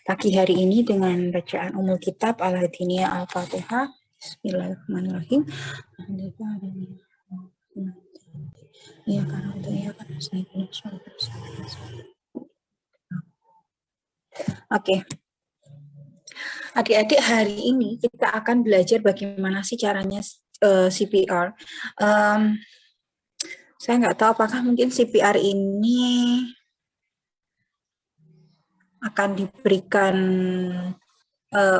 pagi hari ini dengan bacaan umul kitab Al-Hadiniyah Al-Fatihah. Bismillahirrahmanirrahim. Ya karena itu ya kan Oke. Adik-adik, hari ini kita akan belajar bagaimana sih caranya CPR. Saya nggak tahu apakah mungkin CPR ini akan diberikan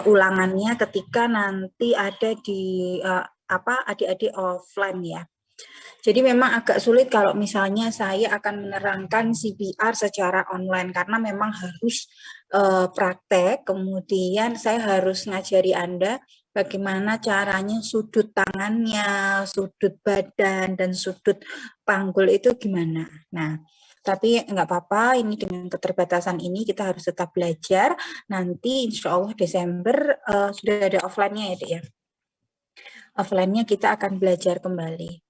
ulangannya ketika nanti ada di adik-adik offline ya. Jadi memang agak sulit kalau misalnya saya akan menerangkan CPR secara online karena memang harus praktek, kemudian saya harus ngajari Anda bagaimana caranya sudut tangannya, sudut badan, dan sudut panggul itu gimana. Nah, tapi nggak apa-apa, ini dengan keterbatasan ini kita harus tetap belajar. Nanti insya Allah Desember sudah ada offline-nya ya, Dek ya. Offline-nya kita akan belajar kembali.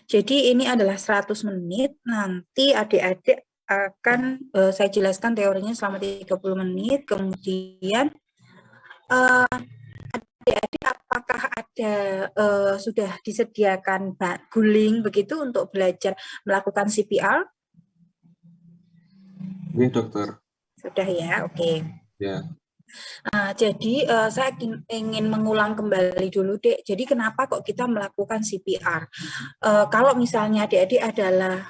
Jadi ini adalah 100 menit, nanti adik-adik akan saya jelaskan teorinya selama 30 menit, kemudian adik-adik apakah ada sudah disediakan guling begitu untuk belajar melakukan CPR? Iya, dokter. Sudah ya, oke. Ya. Jadi saya ingin mengulang kembali dulu, Dek. Jadi kenapa kok kita melakukan CPR? Kalau misalnya adik-adik adalah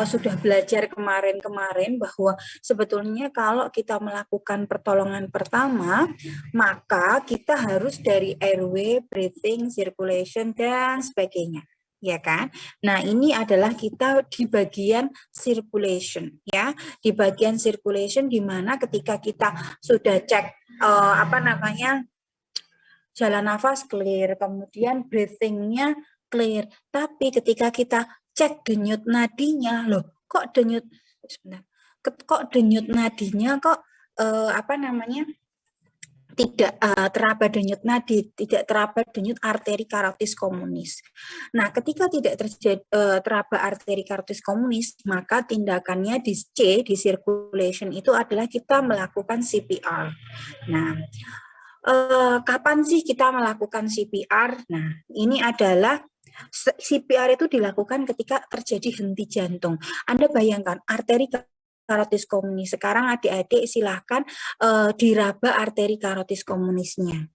sudah belajar kemarin-kemarin bahwa sebetulnya kalau kita melakukan pertolongan pertama, maka kita harus dari airway, breathing, circulation, dan sebagainya. Ya kan? Nah, ini adalah kita di bagian circulation ya. Di bagian circulation di mana ketika kita sudah cek jalan nafas clear, kemudian breathing-nya clear. Tapi ketika kita cek denyut nadinya, loh, kok denyut nadinya kok tidak teraba denyut nadi, tidak teraba denyut arteri karotis komunis. Nah, ketika tidak terjadi teraba arteri karotis komunis, maka tindakannya di C, di circulation itu adalah kita melakukan CPR. Nah, kapan sih kita melakukan CPR? Nah, ini adalah CPR itu dilakukan ketika terjadi henti jantung. Anda bayangkan arteri karotis komunis. Sekarang adik-adik silahkan diraba arteri karotis komunisnya.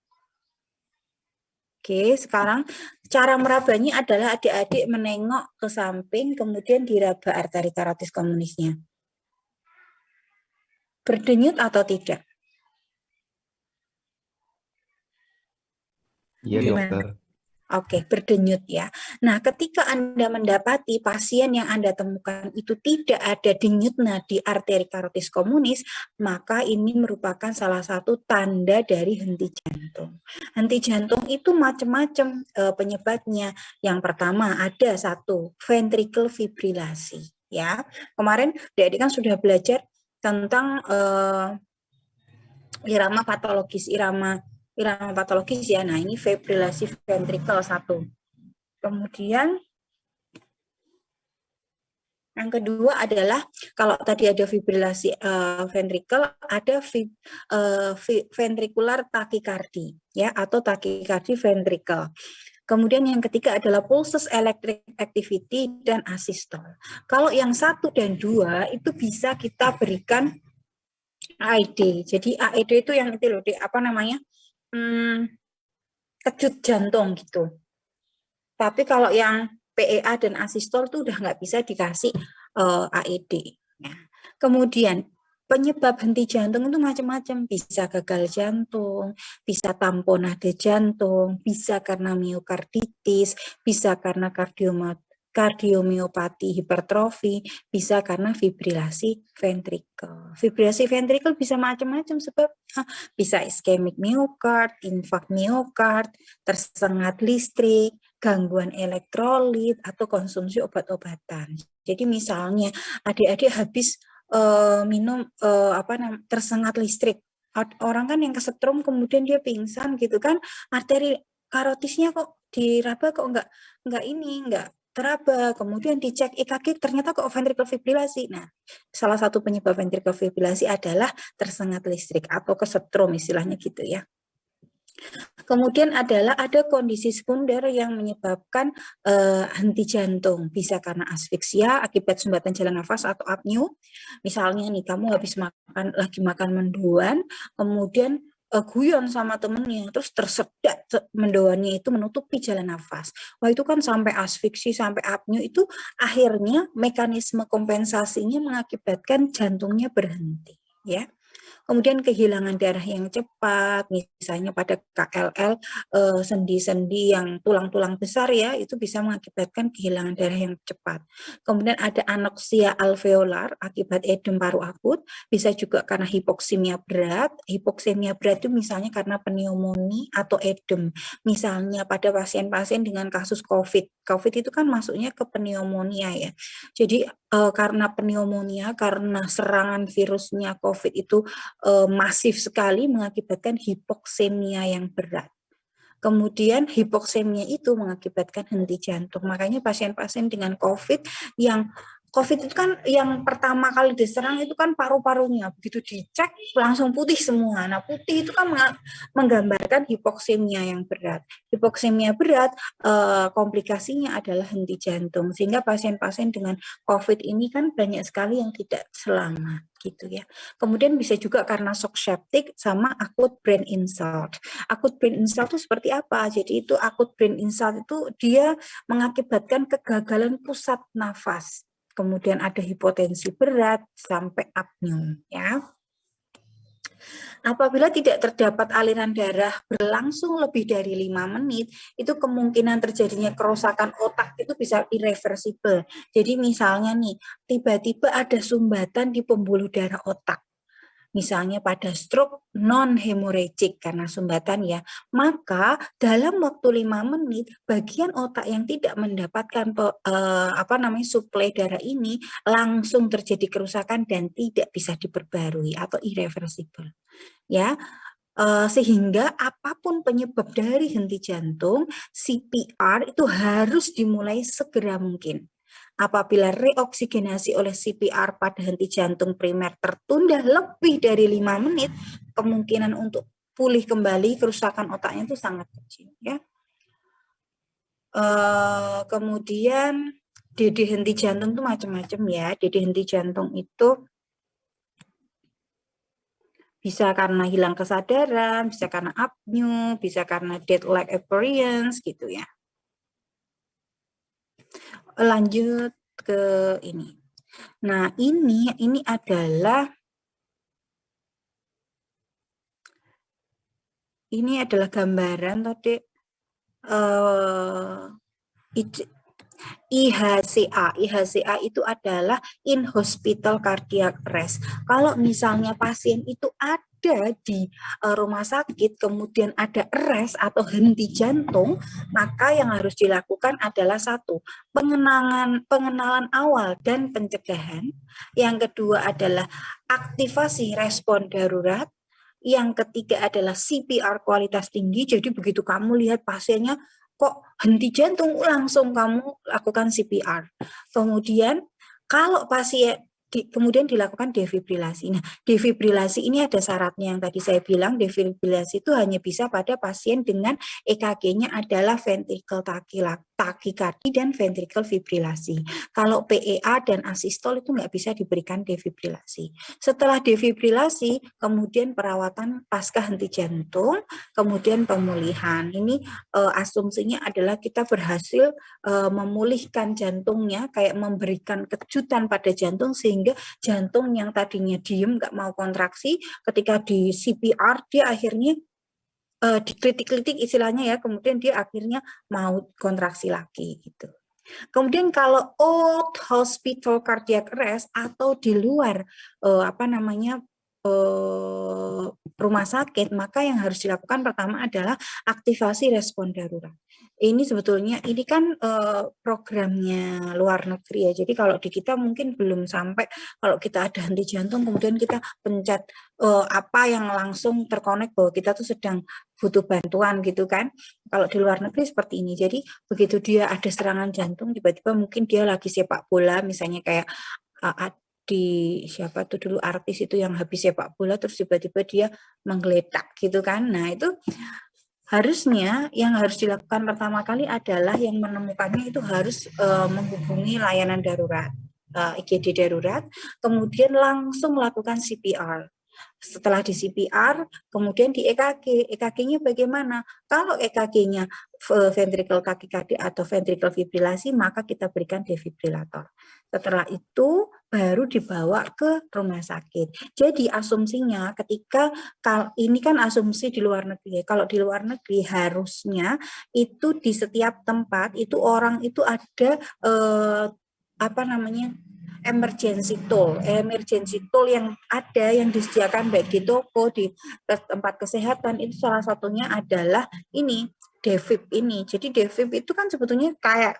Oke, sekarang cara merabanya adalah adik-adik menengok ke samping, kemudian diraba arteri karotis komunisnya. Berdenyut atau tidak? Iya, dokter. Oke, berdenyut ya. Nah, ketika Anda mendapati pasien yang Anda temukan itu tidak ada denyut nadi arteri karotis komunis, maka ini merupakan salah satu tanda dari henti jantung. Henti jantung itu macam-macam penyebabnya. Yang pertama ada satu, ventricle fibrilasi. Ya, kemarin Adik kan sudah belajar tentang irama patologis, irama patologis ya. Nah, ini fibrilasi ventricle 1. Kemudian yang kedua adalah kalau tadi ada fibrilasi ventricle, ada ventricular tachycardia ya, atau tachycardia ventricle. Kemudian yang ketiga adalah pulses electric activity dan asystole. Kalau yang 1 dan 2 itu bisa kita berikan AED. Jadi AED itu yang itu loh, kejut jantung gitu. Tapi kalau yang PEA dan asistol itu udah nggak bisa dikasih AED. Ya. Kemudian penyebab henti jantung itu macam-macam, bisa gagal jantung, bisa tamponade jantung, bisa karena miokarditis, bisa karena kardiomiopati hipertrofi, bisa karena fibrilasi ventricle. Fibrilasi ventricle bisa macam-macam sebab bisa iskemik miokard, infak miokard, tersengat listrik, gangguan elektrolit, atau konsumsi obat-obatan. Jadi misalnya adik-adik habis minum tersengat listrik, orang kan yang kesetrum kemudian dia pingsan gitu kan, arteri karotisnya kok diraba kok enggak teraba, kemudian dicek EKG ternyata kok ventricle fibrilasi. Nah, salah satu penyebab ventricle fibrilasi adalah tersengat listrik atau kesetrum istilahnya gitu ya. Kemudian ada kondisi sekunder yang menyebabkan henti jantung, bisa karena asfiksia akibat sumbatan jalan nafas atau apneu. Misalnya nih kamu lagi makan mendoan, kemudian guyon sama temennya, terus tersedak mendoannya itu menutupi jalan nafas. Wah itu kan sampai asfiksi, sampai apneu itu akhirnya mekanisme kompensasinya mengakibatkan jantungnya berhenti, ya. Kemudian kehilangan darah yang cepat, misalnya pada KLL, sendi-sendi yang tulang-tulang besar ya, itu bisa mengakibatkan kehilangan darah yang cepat. Kemudian ada anoksia alveolar akibat edem paru akut, bisa juga karena hipoksemia berat. Hipoksemia berat itu misalnya karena pneumonia atau edem. Misalnya pada pasien-pasien dengan kasus COVID. COVID itu kan masuknya ke pneumonia ya. Jadi karena pneumonia, karena serangan virusnya COVID itu masif sekali mengakibatkan hipoksemia yang berat. Kemudian hipoksemia itu mengakibatkan henti jantung. Makanya pasien-pasien dengan COVID itu kan yang pertama kali diserang itu kan paru-parunya. Begitu dicek langsung putih semua. Nah putih itu kan menggambarkan hipoksemia yang berat. Hipoksemia berat komplikasinya adalah henti jantung. Sehingga pasien-pasien dengan COVID ini kan banyak sekali yang tidak selamat gitu ya. Kemudian bisa juga karena shock septic sama acute brain insult. Acute brain insult itu seperti apa? Jadi itu acute brain insult itu dia mengakibatkan kegagalan pusat nafas. Kemudian ada hipotensi berat sampai apneu ya. Apabila tidak terdapat aliran darah berlangsung lebih dari 5 menit, itu kemungkinan terjadinya kerusakan otak itu bisa irreversibel. Jadi misalnya nih, tiba-tiba ada sumbatan di pembuluh darah otak. Misalnya pada stroke non-hemorrhagic karena sumbatan ya, maka dalam waktu 5 menit bagian otak yang tidak mendapatkan suplai darah ini langsung terjadi kerusakan dan tidak bisa diperbarui atau irreversible ya. Sehingga apapun penyebab dari henti jantung, CPR itu harus dimulai segera mungkin. Apabila reoksigenasi oleh CPR pada henti jantung primer tertunda lebih dari 5 menit, kemungkinan untuk pulih kembali kerusakan otaknya itu sangat kecil ya. Kemudian DD henti jantung itu macam-macam ya. DD henti jantung itu bisa karena hilang kesadaran, bisa karena apneu, bisa karena death-like appearance gitu ya. Lanjut ke ini. Nah, ini adalah gambaran tadi IHCA. IHCA itu adalah in hospital cardiac arrest. Kalau misalnya pasien itu ada di rumah sakit, kemudian ada arrest atau henti jantung, maka yang harus dilakukan adalah satu, pengenalan awal dan pencegahan. Yang kedua adalah aktivasi respon darurat. Yang ketiga adalah CPR kualitas tinggi. Jadi begitu kamu lihat pasiennya kok henti jantung, langsung kamu lakukan CPR. Kemudian kalau pasien kemudian dilakukan defibrilasi. Nah, defibrilasi ini ada syaratnya yang tadi saya bilang, defibrilasi itu hanya bisa pada pasien dengan EKG-nya adalah ventricle takikardi dan ventricle fibrilasi. Kalau PEA dan asistol itu nggak bisa diberikan defibrilasi. Setelah defibrilasi, kemudian perawatan pasca henti jantung, kemudian pemulihan. Ini asumsinya adalah kita berhasil memulihkan jantungnya, kayak memberikan kejutan pada jantung sehingga jantung yang tadinya diem nggak mau kontraksi, ketika di CPR dia akhirnya dikritik-kritik istilahnya ya, kemudian dia akhirnya mau kontraksi lagi gitu. Kemudian kalau out hospital cardiac arrest atau di luar rumah sakit, maka yang harus dilakukan pertama adalah aktivasi respon darurat. Ini sebetulnya ini kan programnya luar negeri ya. Jadi kalau di kita mungkin belum sampai kalau kita ada henti jantung kemudian kita pencet apa yang langsung terkonek bahwa kita tuh sedang butuh bantuan gitu kan. Kalau di luar negeri seperti ini. Jadi begitu dia ada serangan jantung tiba-tiba mungkin dia lagi sepak bola misalnya kayak di siapa tuh dulu artis itu yang habis sepak bola terus tiba-tiba dia menggeletak gitu kan. Nah, itu harusnya yang harus dilakukan pertama kali adalah yang menemukannya itu harus menghubungi layanan darurat, IGD darurat, kemudian langsung melakukan CPR. Setelah di CPR, kemudian di EKG. EKG-nya bagaimana? Kalau EKG-nya ventricle tachycardia atau ventricle fibrilasi, maka kita berikan defibrilator. Setelah itu baru dibawa ke rumah sakit. Jadi asumsinya ketika ini kan asumsi di luar negeri. Kalau di luar negeri harusnya itu di setiap tempat itu orang itu ada apa namanya emergency tool yang ada yang disediakan baik di toko di tempat kesehatan itu salah satunya adalah ini Devip ini. Jadi Devip itu kan sebetulnya kayak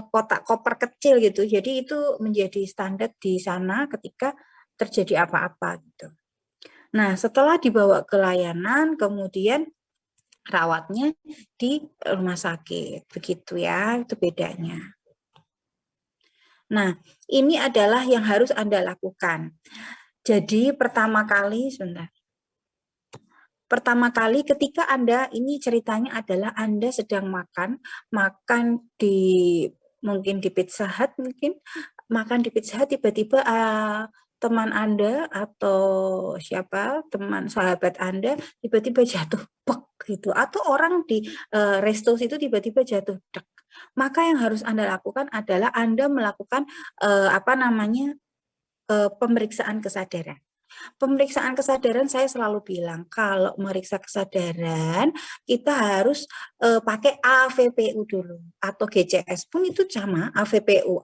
kotak koper kecil gitu. Jadi itu menjadi standar di sana ketika terjadi apa-apa gitu. Nah, setelah dibawa ke layanan kemudian rawatnya di rumah sakit. Begitu ya, itu bedanya. Nah, ini adalah yang harus Anda lakukan. Jadi pertama kali, Pertama kali ketika Anda, ini ceritanya adalah Anda sedang makan di mungkin di Pizza Hut makan di Pizza Hut tiba-tiba teman Anda atau siapa, teman sahabat Anda tiba-tiba jatuh gitu atau orang di resto itu tiba-tiba jatuh dek. Maka yang harus Anda lakukan adalah Anda melakukan pemeriksaan kesadaran. Pemeriksaan kesadaran saya selalu bilang kalau meriksa kesadaran kita harus pakai AVPU dulu atau GCS pun itu sama AVPU.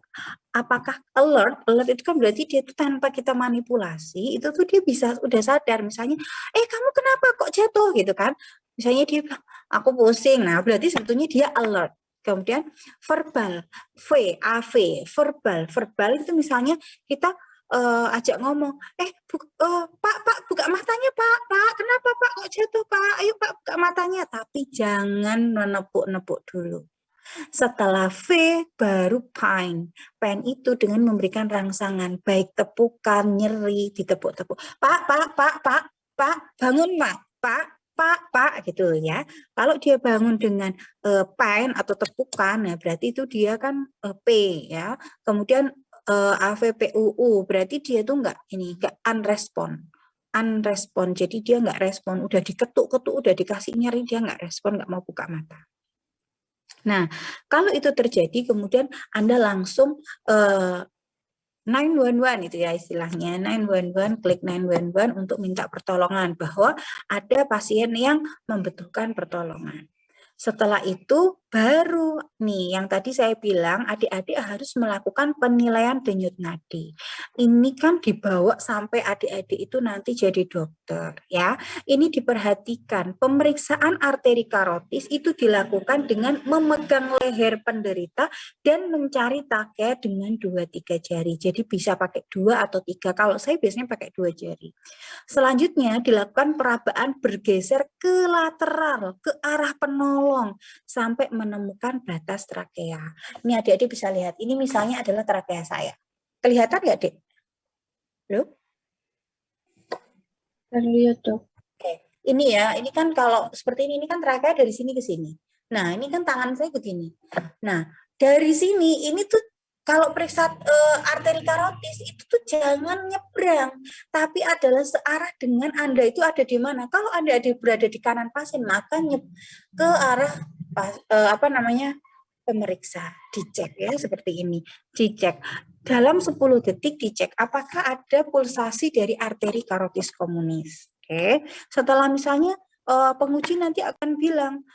Apakah alert? Alert itu kan berarti dia itu tanpa kita manipulasi itu tuh dia bisa udah sadar misalnya, kamu kenapa kok jatuh gitu kan? Misalnya dia bilang aku pusing. Nah, berarti sebetulnya dia alert. Kemudian verbal, verbal itu misalnya kita ajak ngomong, Pak, buka matanya Pak, kenapa Pak kok jatuh Pak, ayo Pak buka matanya, tapi jangan menepuk-nepuk dulu. Setelah V baru pain itu dengan memberikan rangsangan, baik tepukan, nyeri, ditepuk-tepuk, Pak, bangun Pak, gitu ya. Kalau dia bangun dengan pain atau tepukan, ya berarti itu dia kan P ya. Kemudian AVPUU berarti dia tuh enggak unrespon, jadi dia enggak respon, udah diketuk-ketuk, udah dikasih nyeri dia enggak respon, enggak mau buka mata. Nah, kalau itu terjadi kemudian Anda langsung 911 itu ya istilahnya, 911, klik 911 untuk minta pertolongan bahwa ada pasien yang membutuhkan pertolongan. Setelah itu baru nih yang tadi saya bilang adik-adik harus melakukan penilaian denyut nadi. Ini kan dibawa sampai adik-adik itu nanti jadi dokter ya. Ini diperhatikan pemeriksaan arteri karotis itu dilakukan dengan memegang leher penderita dan mencari trachea dengan 2-3 jari. Jadi bisa pakai 2 atau 3. Kalau saya biasanya pakai 2 jari. Selanjutnya dilakukan perabaan bergeser ke lateral, ke arah penolong sampai menemukan batas trakea. Ini adik-adik bisa lihat, ini misalnya adalah trakea saya. Kelihatan nggak, Dek? Loh? Terlihat, Dok. Oke. Ini ya, ini kan kalau seperti ini kan trakea dari sini ke sini. Nah, ini kan tangan saya begini. Nah, dari sini ini tuh kalau periksa arteri karotis itu tuh jangan nyebrang, tapi adalah searah dengan Anda itu ada di mana. Kalau Anda berada di kanan pasien, maka ke arah pemeriksa, dicek ya seperti ini, dicek. Dalam 10 detik dicek apakah ada pulsasi dari arteri karotis komunis. Oke. Setelah misalnya penguji nanti akan bilang,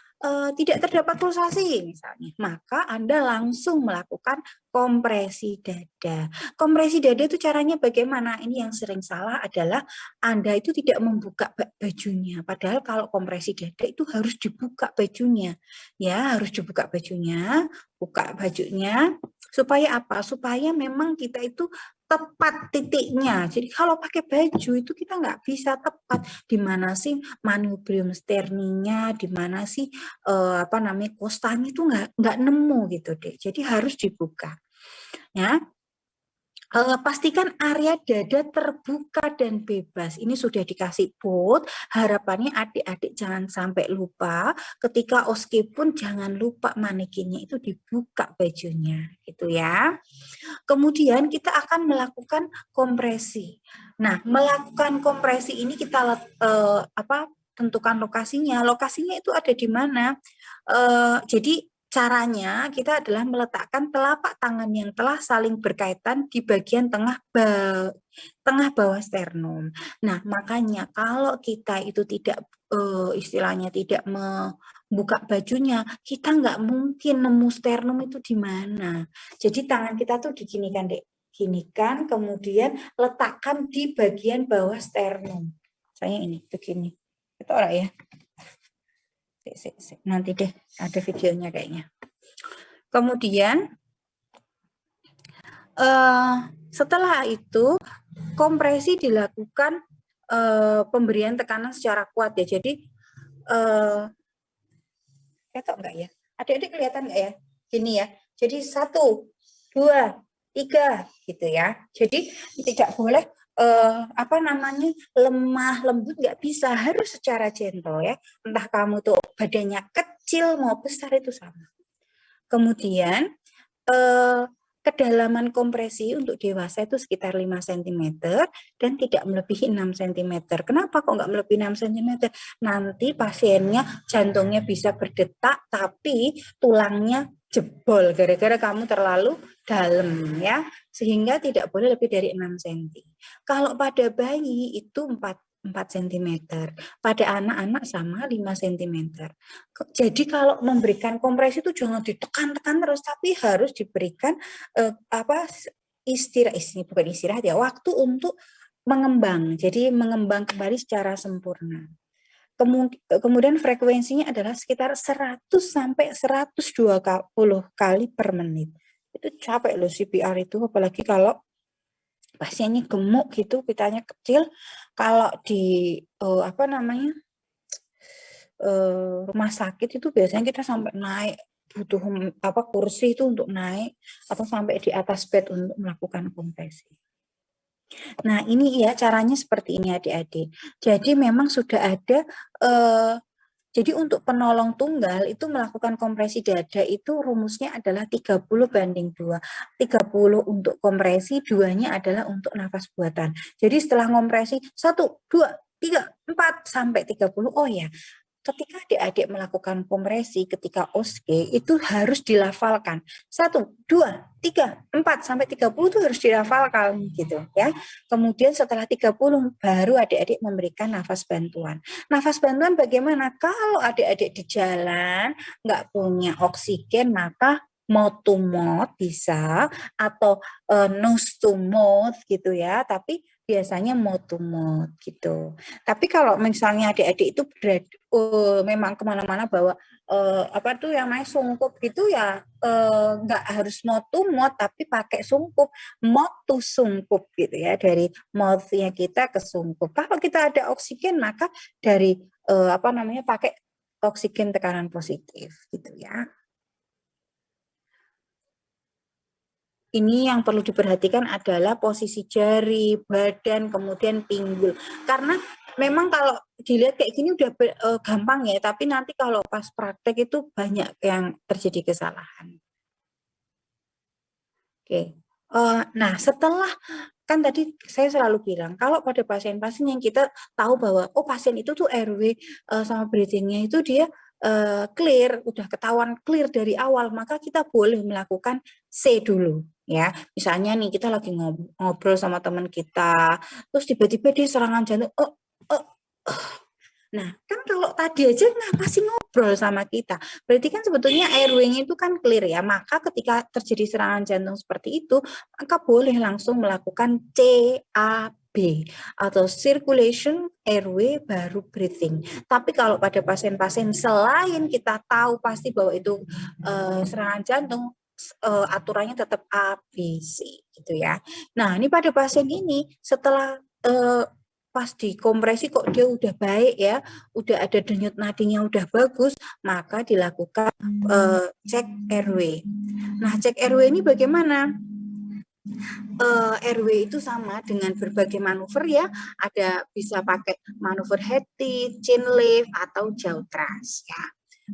tidak terdapat pulsasi misalnya, maka Anda langsung melakukan kompresi dada. Kompresi dada itu caranya bagaimana? Ini yang sering salah adalah Anda itu tidak membuka bajunya. Padahal kalau kompresi dada itu harus dibuka bajunya. Ya, harus dibuka bajunya, buka bajunya supaya apa? Supaya memang kita itu tepat titiknya. Jadi kalau pakai baju itu kita nggak bisa tepat. Di mana sih manubrium sterninya, di mana sih kostanya itu nggak nemu gitu deh. Jadi harus dibuka. Ya, pastikan area dada terbuka dan bebas. Ini sudah dikasih quote. Harapannya adik-adik jangan sampai lupa. Ketika oske pun jangan lupa manekinnya itu dibuka bajunya, gitu ya. Kemudian kita akan melakukan kompresi. Nah, melakukan kompresi ini kita tentukan lokasinya. Lokasinya itu ada di mana? Jadi caranya kita adalah meletakkan telapak tangan yang telah saling berkaitan di bagian tengah bawah sternum. Nah, makanya kalau kita itu tidak istilahnya tidak membuka bajunya, kita nggak mungkin nemu sternum itu di mana. Jadi tangan kita tuh diginikan, Dek. Ginikan, kemudian letakkan di bagian bawah sternum. Saya ini begini. Itu orang ya. Nanti deh ada videonya kayaknya. Kemudian setelah itu kompresi dilakukan pemberian tekanan secara kuat ya. Jadi ketok enggak ya? Adik-adik kelihatan enggak ya? Gini ya. Jadi 1, 2, 3 gitu ya. Jadi tidak boleh lemah lembut, nggak bisa, harus secara gentle ya. Entah kamu tuh badannya kecil mau besar itu sama. Kemudian kedalaman kompresi untuk dewasa itu sekitar 5 cm dan tidak melebihi 6 cm. Kenapa kok nggak melebihi 6 cm? Nanti pasiennya jantungnya bisa berdetak tapi tulangnya jebol gara-gara kamu terlalu dalam ya. Sehingga tidak boleh lebih dari 6 cm. Kalau pada bayi itu 4 cm. Pada anak-anak sama 5 cm. Jadi kalau memberikan kompresi itu jangan ditekan-tekan terus, tapi harus diberikan istirahat ya, waktu untuk mengembang. Jadi mengembang kembali secara sempurna. Kemudian frekuensinya adalah sekitar 100 sampai 120 kali per menit. Itu capek loh CPR itu, apalagi kalau pasiennya gemuk gitu, kitanya kecil. Kalau di rumah sakit itu biasanya kita sampai naik butuh kursi itu untuk naik atau sampai di atas bed untuk melakukan kompresi. Nah, ini ya caranya seperti ini adik-adik. Jadi memang sudah ada jadi untuk penolong tunggal itu melakukan kompresi dada itu rumusnya adalah 30/2. 30 untuk kompresi, 2-nya adalah untuk nafas buatan. Jadi setelah kompresi 1, 2, 3, 4 sampai 30. Oh ya, ketika adik-adik melakukan kompresi ketika oske itu harus dilafalkan. 1, 2, 3, 4 sampai 30 itu harus dilafalkan gitu ya. Kemudian setelah 30 baru adik-adik memberikan nafas bantuan. Nafas bantuan bagaimana? Kalau adik-adik di jalan nggak punya oksigen maka mouth to mouth bisa atau nose to mouth gitu ya. Tapi biasanya mouth to mouth gitu. Tapi kalau misalnya adik-adik itu memang kemana-mana bawa yang namanya sungkup gitu ya, nggak harus mouth to mouth tapi pakai sungkup, mouth to sungkup gitu ya, dari mouth-nya kita ke sungkup. Kalau kita ada oksigen maka dari pakai oksigen tekanan positif gitu ya. Ini yang perlu diperhatikan adalah posisi jari, badan, kemudian pinggul. Karena memang kalau dilihat kayak gini udah gampang ya, tapi nanti kalau pas praktek itu banyak yang terjadi kesalahan. Oke. Nah, setelah kan tadi saya selalu bilang kalau pada pasien-pasien yang kita tahu bahwa pasien itu tuh RW sama breathing-nya itu dia clear, udah ketahuan clear dari awal, maka kita boleh melakukan C dulu ya. Misalnya nih kita lagi ngobrol sama teman kita, terus tiba-tiba dia serangan jantung, Nah, kan kalau tadi aja masih ngobrol sama kita, berarti kan sebetulnya airway-nya itu kan clear ya. Maka ketika terjadi serangan jantung seperti itu, maka boleh langsung melakukan CAB atau circulation airway baru breathing. Tapi kalau pada pasien-pasien selain kita tahu pasti bahwa itu serangan jantung, aturannya tetap ABC gitu ya. Nah, ini pada pasien ini setelah pas dikompresi kok dia udah baik ya, udah ada denyut nadinya udah bagus, maka dilakukan cek airway. Nah, cek airway ini bagaimana? Airway itu sama dengan berbagai manuver ya, ada bisa pakai manuver Hattie, chin lift atau jaw thrust ya.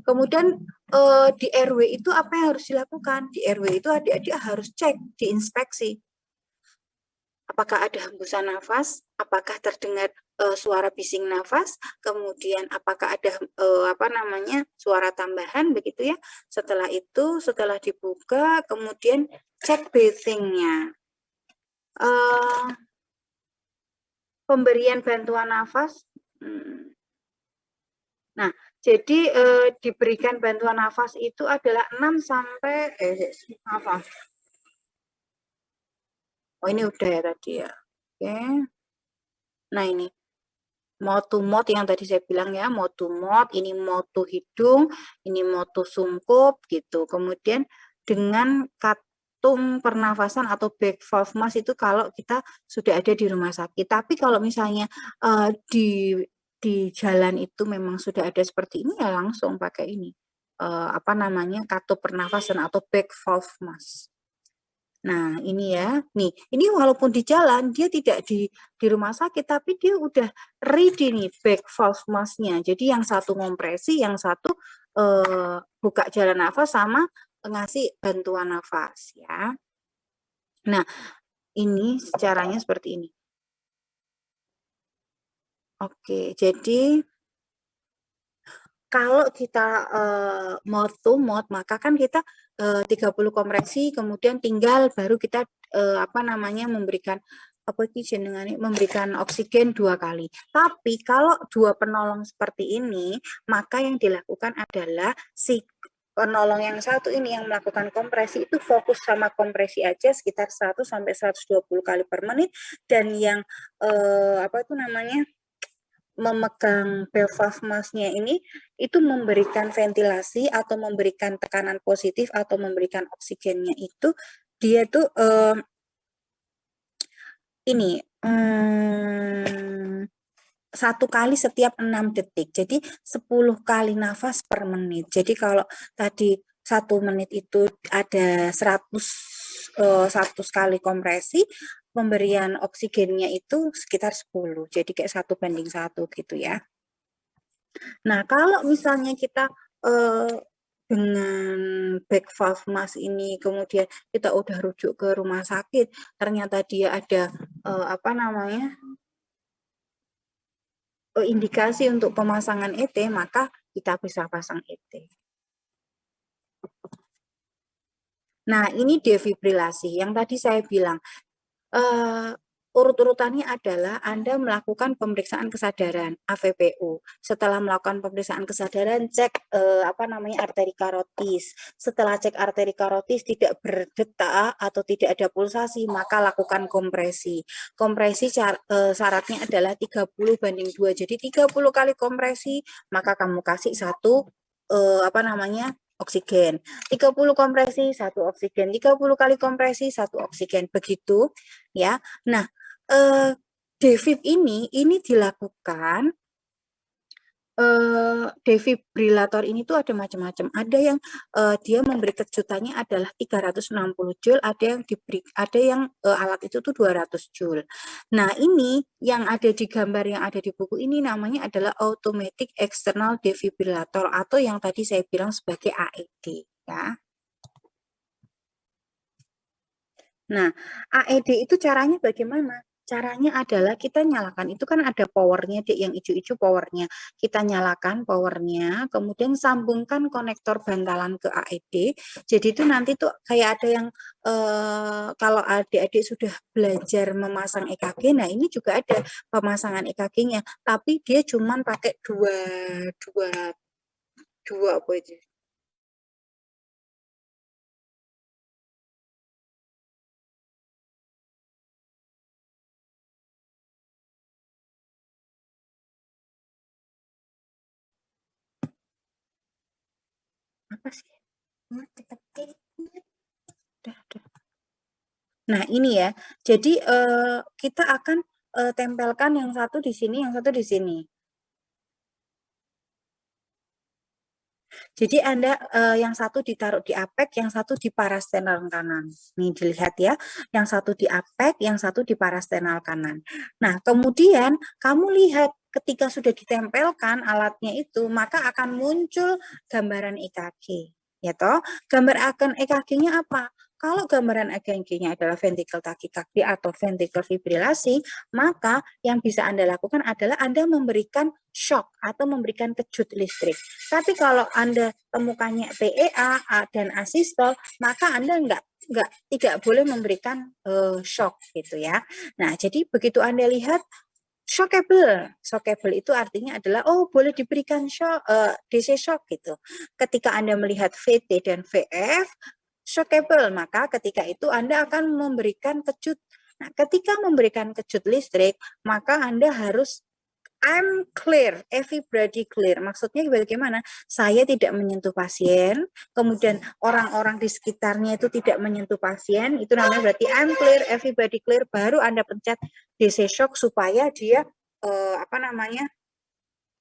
Kemudian di airway itu apa yang harus dilakukan? Di airway itu adik-adik harus cek, diinspeksi. Apakah ada hembusan nafas? Apakah terdengar suara bising nafas? Kemudian apakah ada suara tambahan begitu ya? Setelah itu, setelah dibuka, kemudian cek breathing-nya. Pemberian bantuan nafas. Nah, jadi diberikan bantuan nafas itu adalah 6 sampai apa? Oh, ini udah ya tadi ya. Oke. Nah, ini mouth to mouth yang tadi saya bilang ya, mouth to mouth, ini mouth to hidung, ini mouth to sungkup gitu. Kemudian dengan kantung pernafasan atau back valve mask itu kalau kita sudah ada di rumah sakit. Tapi kalau misalnya di jalan itu memang sudah ada seperti ini ya langsung pakai ini. Kantung pernafasan atau back valve mask. Nah, ini ya. Nih, ini walaupun di jalan, dia tidak di rumah sakit, tapi dia udah ready nih back valve mask-nya. Jadi yang satu kompresi, yang satu buka jalan nafas sama ngasih bantuan nafas ya. Nah, ini caranya seperti ini. Oke, jadi kalau kita mouth to mouth, maka kan kita 30 kompresi, kemudian tinggal baru kita memberikan memberikan oksigen 2 kali. Tapi kalau 2 penolong seperti ini, maka yang dilakukan adalah si penolong yang satu ini yang melakukan kompresi itu fokus sama kompresi aja sekitar 100 sampai 120 kali per menit, dan yang memegang valve mask-nya ini itu memberikan ventilasi atau memberikan tekanan positif atau memberikan oksigennya itu dia tuh satu kali setiap 6 detik. Jadi 10 kali nafas per menit. Jadi kalau tadi 1 menit itu ada 100 kali kompresi, pemberian oksigennya itu sekitar 10. Jadi kayak 1:1 gitu ya. Nah, kalau misalnya kita dengan back valve mask ini kemudian kita udah rujuk ke rumah sakit, ternyata dia ada indikasi untuk pemasangan ET, maka kita bisa pasang ET. Nah, ini defibrilasi yang tadi saya bilang. Urut-urutannya adalah Anda melakukan pemeriksaan kesadaran AVPU. Setelah melakukan pemeriksaan kesadaran, cek arteri karotis. Setelah cek arteri karotis tidak berdetak atau tidak ada pulsasi, maka lakukan kompresi. Kompresi syaratnya adalah 30:2. Jadi 30 kali kompresi, maka kamu kasih satu oksigen. 30 kompresi, 1 oksigen. 30 kali kompresi, 1 oksigen. Begitu ya. Nah, defib ini dilakukan defibrilator ini tuh ada macam-macam. Ada yang dia memberi kejutannya adalah 360 joule, ada yang alat itu tuh 200 joule. Nah, ini yang ada di gambar yang ada di buku ini namanya adalah automatic external defibrillator atau yang tadi saya bilang sebagai AED ya. Nah, AED itu caranya bagaimana? Caranya adalah kita nyalakan, itu kan ada powernya, yang hijau-hijau powernya. Kita nyalakan powernya, kemudian sambungkan konektor bantalan ke AED. Jadi itu nanti tuh kayak ada yang kalau adik-adik sudah belajar memasang EKG, nah ini juga ada pemasangan EKG-nya, tapi dia cuman pakai dua apa itu? Apa sih? Nah, ini ya. Jadi kita akan tempelkan yang satu di sini, yang satu di sini. Jadi Anda yang satu ditaruh di apek, yang satu di parastenal kanan. Nih dilihat ya, yang satu di apek, yang satu di parastenal kanan. Nah, kemudian kamu lihat ketika sudah ditempelkan alatnya itu, maka akan muncul gambaran EKG. Ya toh, gambar akan EKG-nya apa? Kalau gambaran EKG-nya adalah ventricle tachycardia atau ventricle fibrilasi, maka yang bisa Anda lakukan adalah Anda memberikan shock atau memberikan kejut listrik. Tapi kalau Anda temukannya PEA dan asistol, maka Anda tidak boleh memberikan shock gitu ya. Nah, jadi begitu Anda lihat shockable itu artinya adalah boleh diberikan shock, DC shock gitu. Ketika Anda melihat VT dan VF shockable, maka ketika itu Anda akan memberikan kejut. Nah, ketika memberikan kejut listrik, maka Anda harus I'm clear, everybody clear. Maksudnya bagaimana? Saya tidak menyentuh pasien, kemudian orang-orang di sekitarnya itu tidak menyentuh pasien, itu namanya berarti I'm clear, everybody clear, baru Anda pencet DC shock supaya dia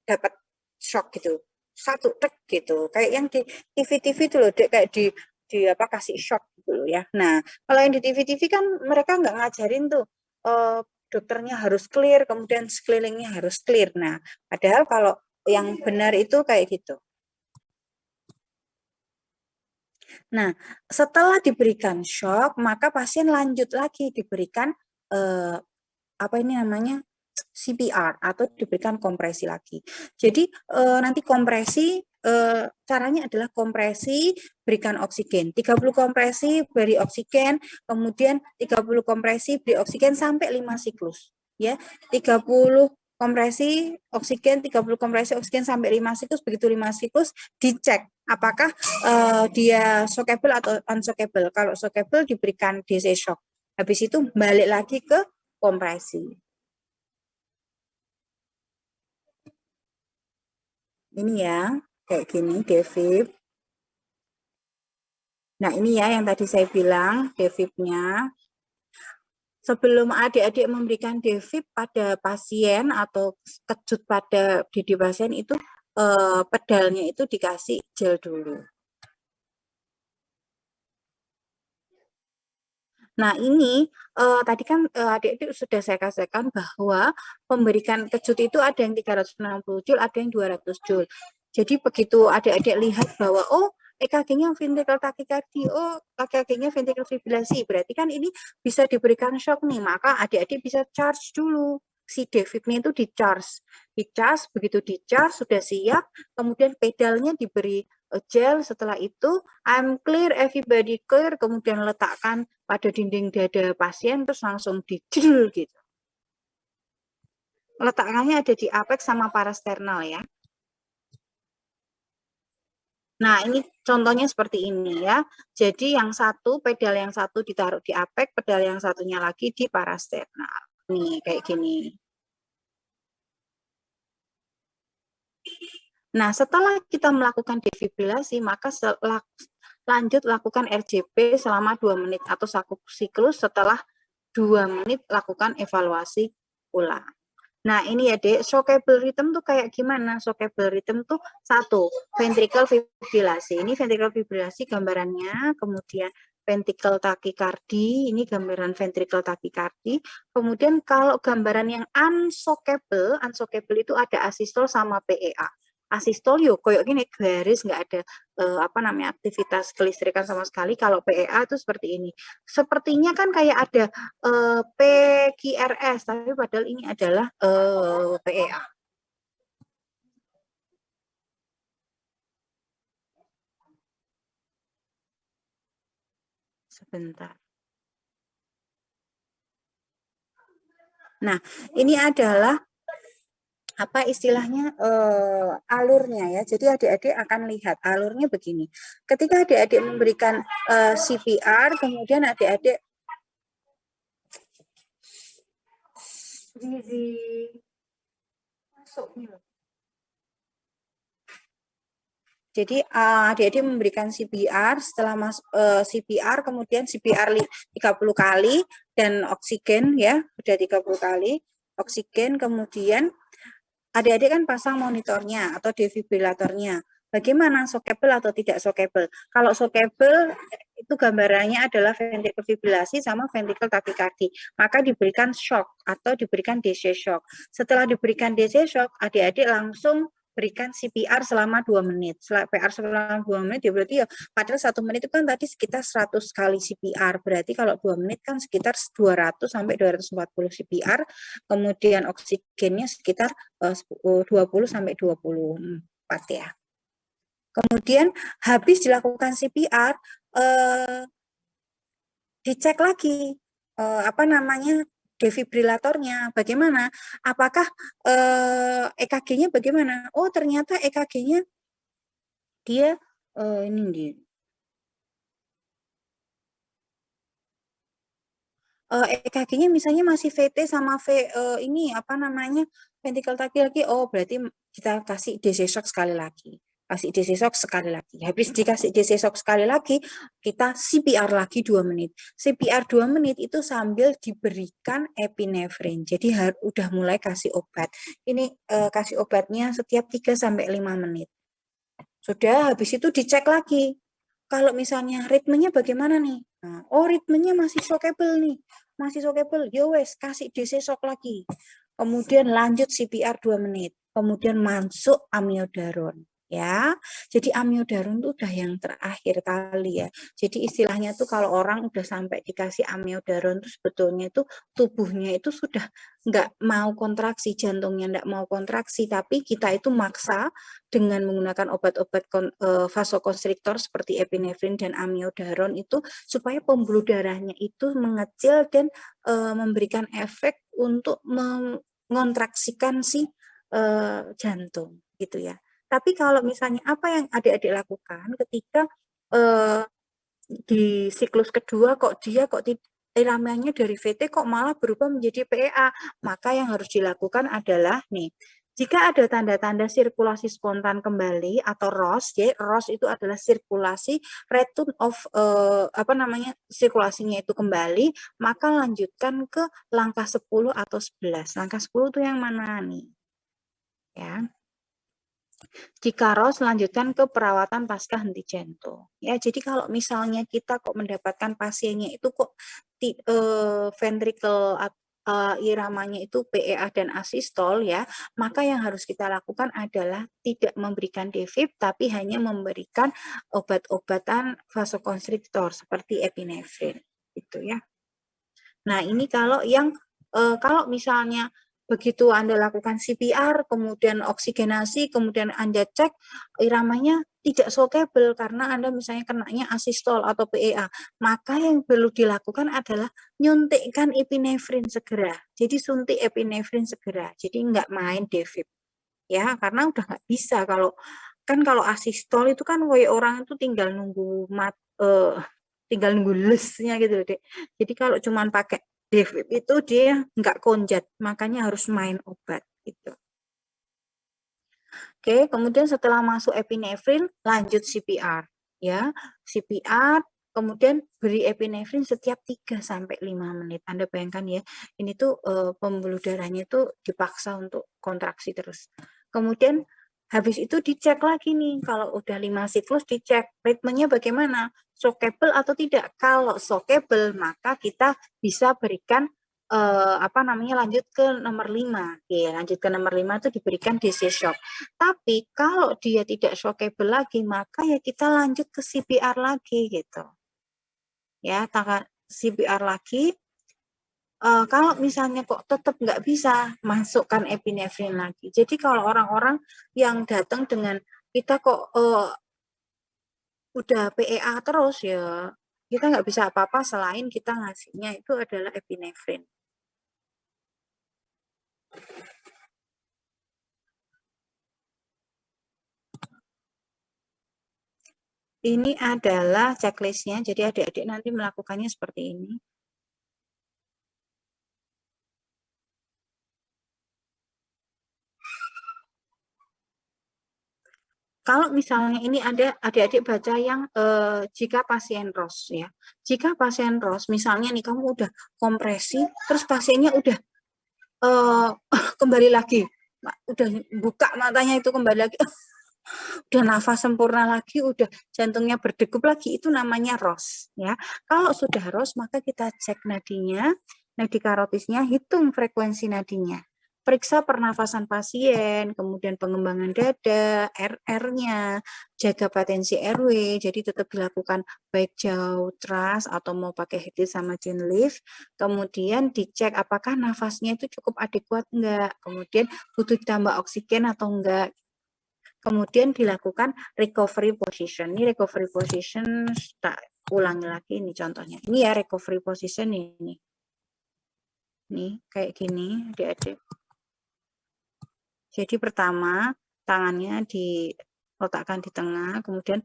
dapat shock gitu. Satu tek gitu. Kayak yang di TV-TV itu loh, kayak kasih shock gitu loh ya. Nah, kalau yang di TV-TV kan mereka nggak ngajarin tuh dokternya harus clear, kemudian sekelilingnya harus clear. Nah, padahal kalau yang benar itu kayak gitu. Nah, setelah diberikan shock, maka pasien lanjut lagi diberikan CPR atau diberikan kompresi lagi. Jadi nanti kompresi caranya adalah kompresi berikan oksigen. 30 kompresi beri oksigen, kemudian 30 kompresi beri oksigen sampai 5 siklus. Ya, 30 kompresi oksigen, 30 kompresi oksigen sampai 5 siklus, begitu 5 siklus dicek apakah dia shockable atau unshockable. Kalau shockable diberikan DC shock. Habis itu balik lagi ke kompresi. Ini ya, kayak gini devib. Nah, ini ya yang tadi saya bilang devibnya. Sebelum adik-adik memberikan devib pada pasien atau kejut pada didi pasien itu pedalnya itu dikasih gel dulu. Nah, ini tadi kan adik-adik sudah saya katakan bahwa pemberikan kejut itu ada yang 360 joule, ada yang 200 joule. Jadi begitu adik-adik lihat bahwa EKG-nya ventricle tachycardia, EKG-nya ventricle fibrilasi, berarti kan ini bisa diberikan shock nih, maka adik-adik bisa charge dulu. Si devibnya itu dicharge, begitu dicharge sudah siap, kemudian pedalnya diberi gel, setelah itu I'm clear, everybody clear, kemudian letakkan pada dinding dada pasien, terus langsung didel gitu. Letakkannya ada di apex sama parasternal ya. Nah, ini contohnya seperti ini ya. Jadi yang satu, pedal yang satu ditaruh di apex, pedal yang satunya lagi di parasternal. Nih, kayak gini. Nah, setelah kita melakukan defibrilasi, maka lanjut lakukan RJP selama 2 menit atau 1 siklus, setelah 2 menit lakukan evaluasi ulang. Nah, ini ya, Dek, shockable rhythm tuh kayak gimana? Shockable rhythm tuh satu, ventricle fibrilasi. Ini ventricle fibrilasi gambarannya, kemudian ventricle tachycardia, ini gambaran ventricle tachycardia. Kemudian kalau gambaran yang unshockable itu ada asistol sama PEA. asistol yuk koyok gini garis, nggak ada apa namanya aktivitas kelistrikan sama sekali. Kalau PEA itu seperti ini. Sepertinya kan kayak ada PQRS, tapi padahal ini adalah PEA. Sebentar. Nah, ini adalah apa istilahnya alurnya ya. Jadi adik-adik akan lihat alurnya begini. Ketika adik-adik memberikan CPR, kemudian adik-adik masuk nih loh. Jadi adik-adik memberikan CPR, setelah CPR kemudian CPR 30 kali dan oksigen ya, sudah 30 kali oksigen, kemudian adik-adik kan pasang monitornya atau defibrilatornya. Bagaimana shockable atau tidak shockable? Kalau shockable itu gambarannya adalah ventricle fibrilasi sama ventricle takikardi. Maka diberikan shock atau diberikan DC shock. Setelah diberikan DC shock, adik-adik langsung berikan CPR selama 2 menit. CPR selama 2 menit ya berarti ya padahal 1 menit itu kan tadi sekitar 100 kali CPR. Berarti kalau 2 menit kan sekitar 200 sampai 240 CPR. Kemudian oksigennya sekitar 20 sampai 24 ya. Kemudian habis dilakukan CPR dicek lagi apa namanya defibrilatornya bagaimana, apakah EKG-nya bagaimana? Oh ternyata EKG-nya dia ini dia EKG-nya misalnya masih VT sama ini apa namanya ventricle tachycardia. Oh berarti kita kasih DC shock sekali lagi. Kasih DC shock sekali lagi. Habis dikasih DC shock sekali lagi, kita CPR lagi 2 menit. CPR 2 menit itu sambil diberikan epinefrin. Jadi udah mulai kasih obat. Ini kasih obatnya setiap 3 sampai 5 menit. Sudah, habis itu dicek lagi. Kalau misalnya ritmenya bagaimana nih? Nah, oh ritmenya masih shockable nih. Masih shockable. Yo wes, kasih DC shock lagi. Kemudian lanjut CPR 2 menit. Kemudian masuk amiodaron. Ya, jadi amiodaron itu udah yang terakhir kali ya. Jadi istilahnya tuh kalau orang udah sampai dikasih amiodaron tuh sebetulnya itu tubuhnya itu sudah nggak mau kontraksi, jantungnya nggak mau kontraksi, tapi kita itu maksa dengan menggunakan obat-obat vasokonstriktor seperti epinefrin dan amiodaron itu supaya pembuluh darahnya itu mengecil dan memberikan efek untuk mengontraksikan si jantung gitu ya. Tapi kalau misalnya apa yang adik-adik lakukan ketika di siklus kedua kok iramanya dari VT kok malah berubah menjadi PEA, maka yang harus dilakukan adalah nih, jika ada tanda-tanda sirkulasi spontan kembali atau ROS, ya ROS itu adalah sirkulasi return of apa namanya sirkulasinya itu kembali, maka lanjutkan ke langkah 10 atau 11. Langkah 10 itu yang mana nih? Ya. Jika ROS lanjutkan ke perawatan pasca henti jantung. Ya, jadi kalau misalnya kita kok mendapatkan pasiennya itu kok ventricle iramanya itu PEA dan asistol ya, maka yang harus kita lakukan adalah tidak memberikan defib tapi hanya memberikan obat-obatan vasokonstriktor seperti epinefrin itu ya. Nah, ini kalau yang kalau misalnya begitu Anda lakukan CPR, kemudian oksigenasi, kemudian Anda cek iramanya tidak shockable karena Anda misalnya kenanya asistol atau PEA, maka yang perlu dilakukan adalah nyuntikkan epinefrin segera. Jadi suntik epinefrin segera. Jadi nggak main defib. Ya, karena udah nggak bisa kalau kan kalau asistol itu kan kayak orang itu tinggal nunggu tinggal nunggu lesnya gitu loh, Dek. Jadi kalau cuman pakai defib itu dia nggak konjat, makanya harus main obat gitu. Oke, kemudian setelah masuk epinefrin lanjut CPR ya. CPR kemudian beri epinefrin setiap 3 sampai 5 menit. Anda bayangkan ya, ini tuh pembuluh darahnya itu dipaksa untuk kontraksi terus. Kemudian habis itu dicek lagi nih, kalau udah 5 siklus dicek ritmenya bagaimana, shockable atau tidak. Kalau shockable maka kita bisa berikan lanjut ke nomor 5. Oke, lanjut ke nomor 5 itu diberikan DC shock. Tapi kalau dia tidak shockable lagi, maka ya kita lanjut ke CPR lagi gitu. Ya, CPR lagi. Kalau misalnya kok tetap nggak bisa, masukkan epinefrin lagi. Jadi kalau orang-orang yang datang dengan kita kok udah PEA terus ya, kita nggak bisa apa-apa selain kita ngasihnya itu adalah epinefrin. Ini adalah checklistnya, jadi adik-adik nanti melakukannya seperti ini. Kalau misalnya ini ada adik-adik baca yang jika pasien ROS ya. Jika pasien ROS, misalnya nih kamu udah kompresi, terus pasiennya udah kembali lagi, udah buka matanya itu kembali lagi, udah nafas sempurna lagi, udah jantungnya berdegup lagi, itu namanya ROS ya. Kalau sudah ROS maka kita cek nadinya, nadi karotisnya, hitung frekuensi nadinya. Periksa pernafasan pasien, kemudian pengembangan dada, RR-nya, jaga patensi airway, jadi tetap dilakukan baik jauh trust atau mau pakai HT sama chin lift, kemudian dicek apakah nafasnya itu cukup adekuat enggak, kemudian butuh ditambah oksigen atau enggak. Kemudian dilakukan recovery position. Ini recovery position, tak ulangi lagi ini contohnya. Ini ya recovery position ini. Nih, kayak gini, adik-adik. Jadi pertama tangannya diletakkan di tengah, kemudian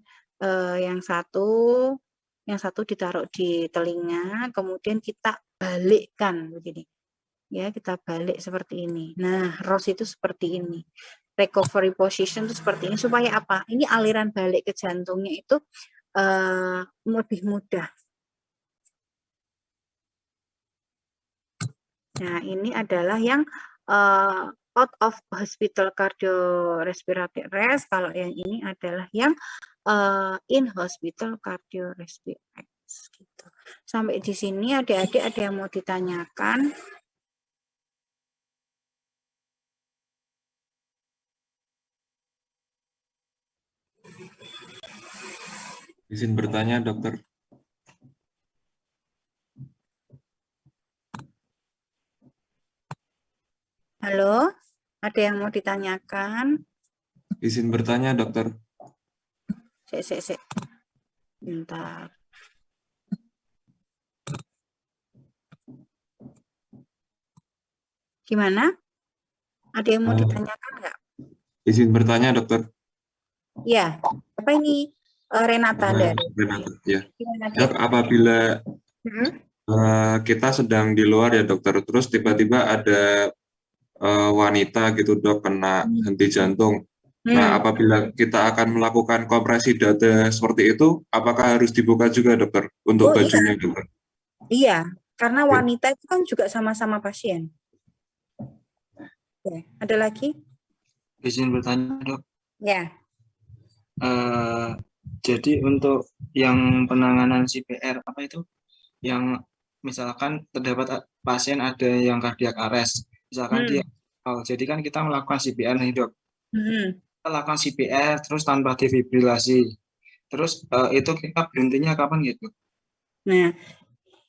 yang satu ditaruh di telinga, kemudian kita balikkan begini. Ya, kita balik seperti ini. Nah, ROS itu seperti ini. Recovery position itu seperti ini supaya apa? Ini aliran balik ke jantungnya itu lebih mudah. Nah, ini adalah yang out of hospital cardiorespiratory arrest. Kalau yang ini adalah yang in hospital cardiorespiratory arrest. Gitu. Sampai di sini adik-adik ada yang mau ditanyakan? Izin bertanya, dokter. Halo, ada yang mau ditanyakan? Izin bertanya, dokter. Sek. Bentar. Gimana? Ada yang mau ditanyakan nggak? Izin bertanya, dokter. Ya, apa ini Renata dari? Renata, ya. Gimana, Dok, apabila kita sedang di luar ya, dokter, terus tiba-tiba ada wanita gitu, dok, kena henti jantung. Nah, apabila kita akan melakukan kompresi dada seperti itu, apakah harus dibuka juga, dokter, untuk bajunya, dokter? Iya, karena wanita itu kan juga sama-sama pasien. Ya, ada lagi? Izin bertanya, dok. Ya. Jadi untuk yang penanganan CPR apa itu? Yang misalkan terdapat pasien ada yang kardiak arrest, misalkan dia, jadi kan kita melakukan CPR nih, dok. Kita lakukan CPR terus tanpa defibrilasi. Terus itu kita berhentinya kapan gitu? Nah,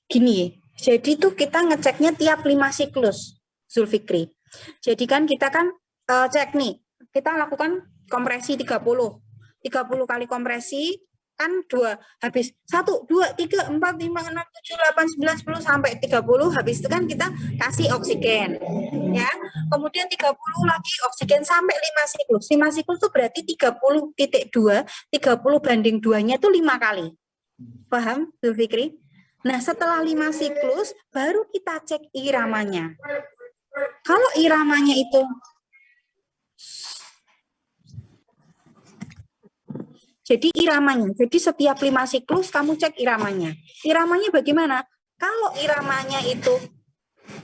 gini, jadi tuh kita ngeceknya tiap 5 siklus, Zulfikri. Jadi kan kita kan cek nih, kita lakukan kompresi 30 kali kompresi, kan habis 1, 2, 3, 4, 5, 6, 7, 8, 9, 10 sampai 30, habis itu kan kita kasih oksigen ya, kemudian 30 lagi oksigen sampai 5 siklus. 5 siklus itu berarti 30,2, 30/2-nya itu 5 kali. Paham, Zulfikri? Nah, setelah 5 siklus baru kita cek iramanya. Kalau iramanya itu jadi setiap 5 siklus kamu cek iramanya. Iramanya bagaimana? Kalau iramanya itu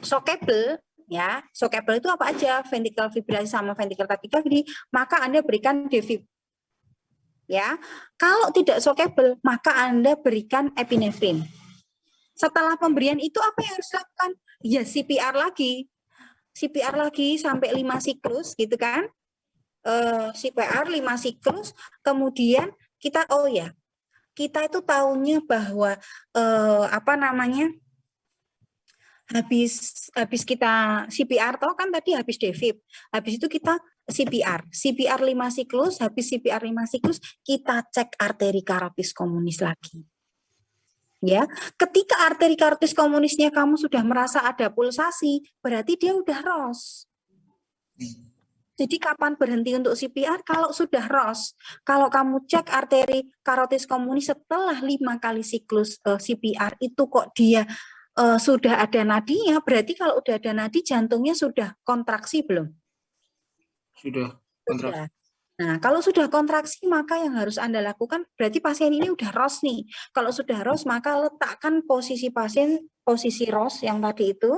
shockable, ya, shockable itu apa aja? Ventricular fibrilasi sama ventricular tachycardia, maka Anda berikan defib. Ya, kalau tidak shockable, maka Anda berikan epinefrin. Setelah pemberian itu apa yang harus dilakukan? Ya CPR lagi. CPR lagi sampai 5 siklus gitu kan. CPR 5 siklus, kemudian kita kita itu tahunya bahwa habis kita CPR toh kan tadi habis defib. Habis itu kita CPR 5 siklus, habis CPR 5 siklus kita cek arteri karotis komunis lagi. Ya, ketika arteri karotis komunisnya kamu sudah merasa ada pulsasi, berarti dia udah ROS. Jadi kapan berhenti untuk CPR? Kalau sudah ROS. Kalau kamu cek arteri karotis komunis setelah 5 kali siklus CPR itu kok dia sudah ada nadinya, berarti kalau udah ada nadi jantungnya sudah kontraksi belum? Sudah kontraksi. Sudah. Nah, kalau sudah kontraksi, maka yang harus Anda lakukan, berarti pasien ini udah ROS nih. Kalau sudah ROS, maka letakkan posisi pasien, posisi ROS yang tadi itu,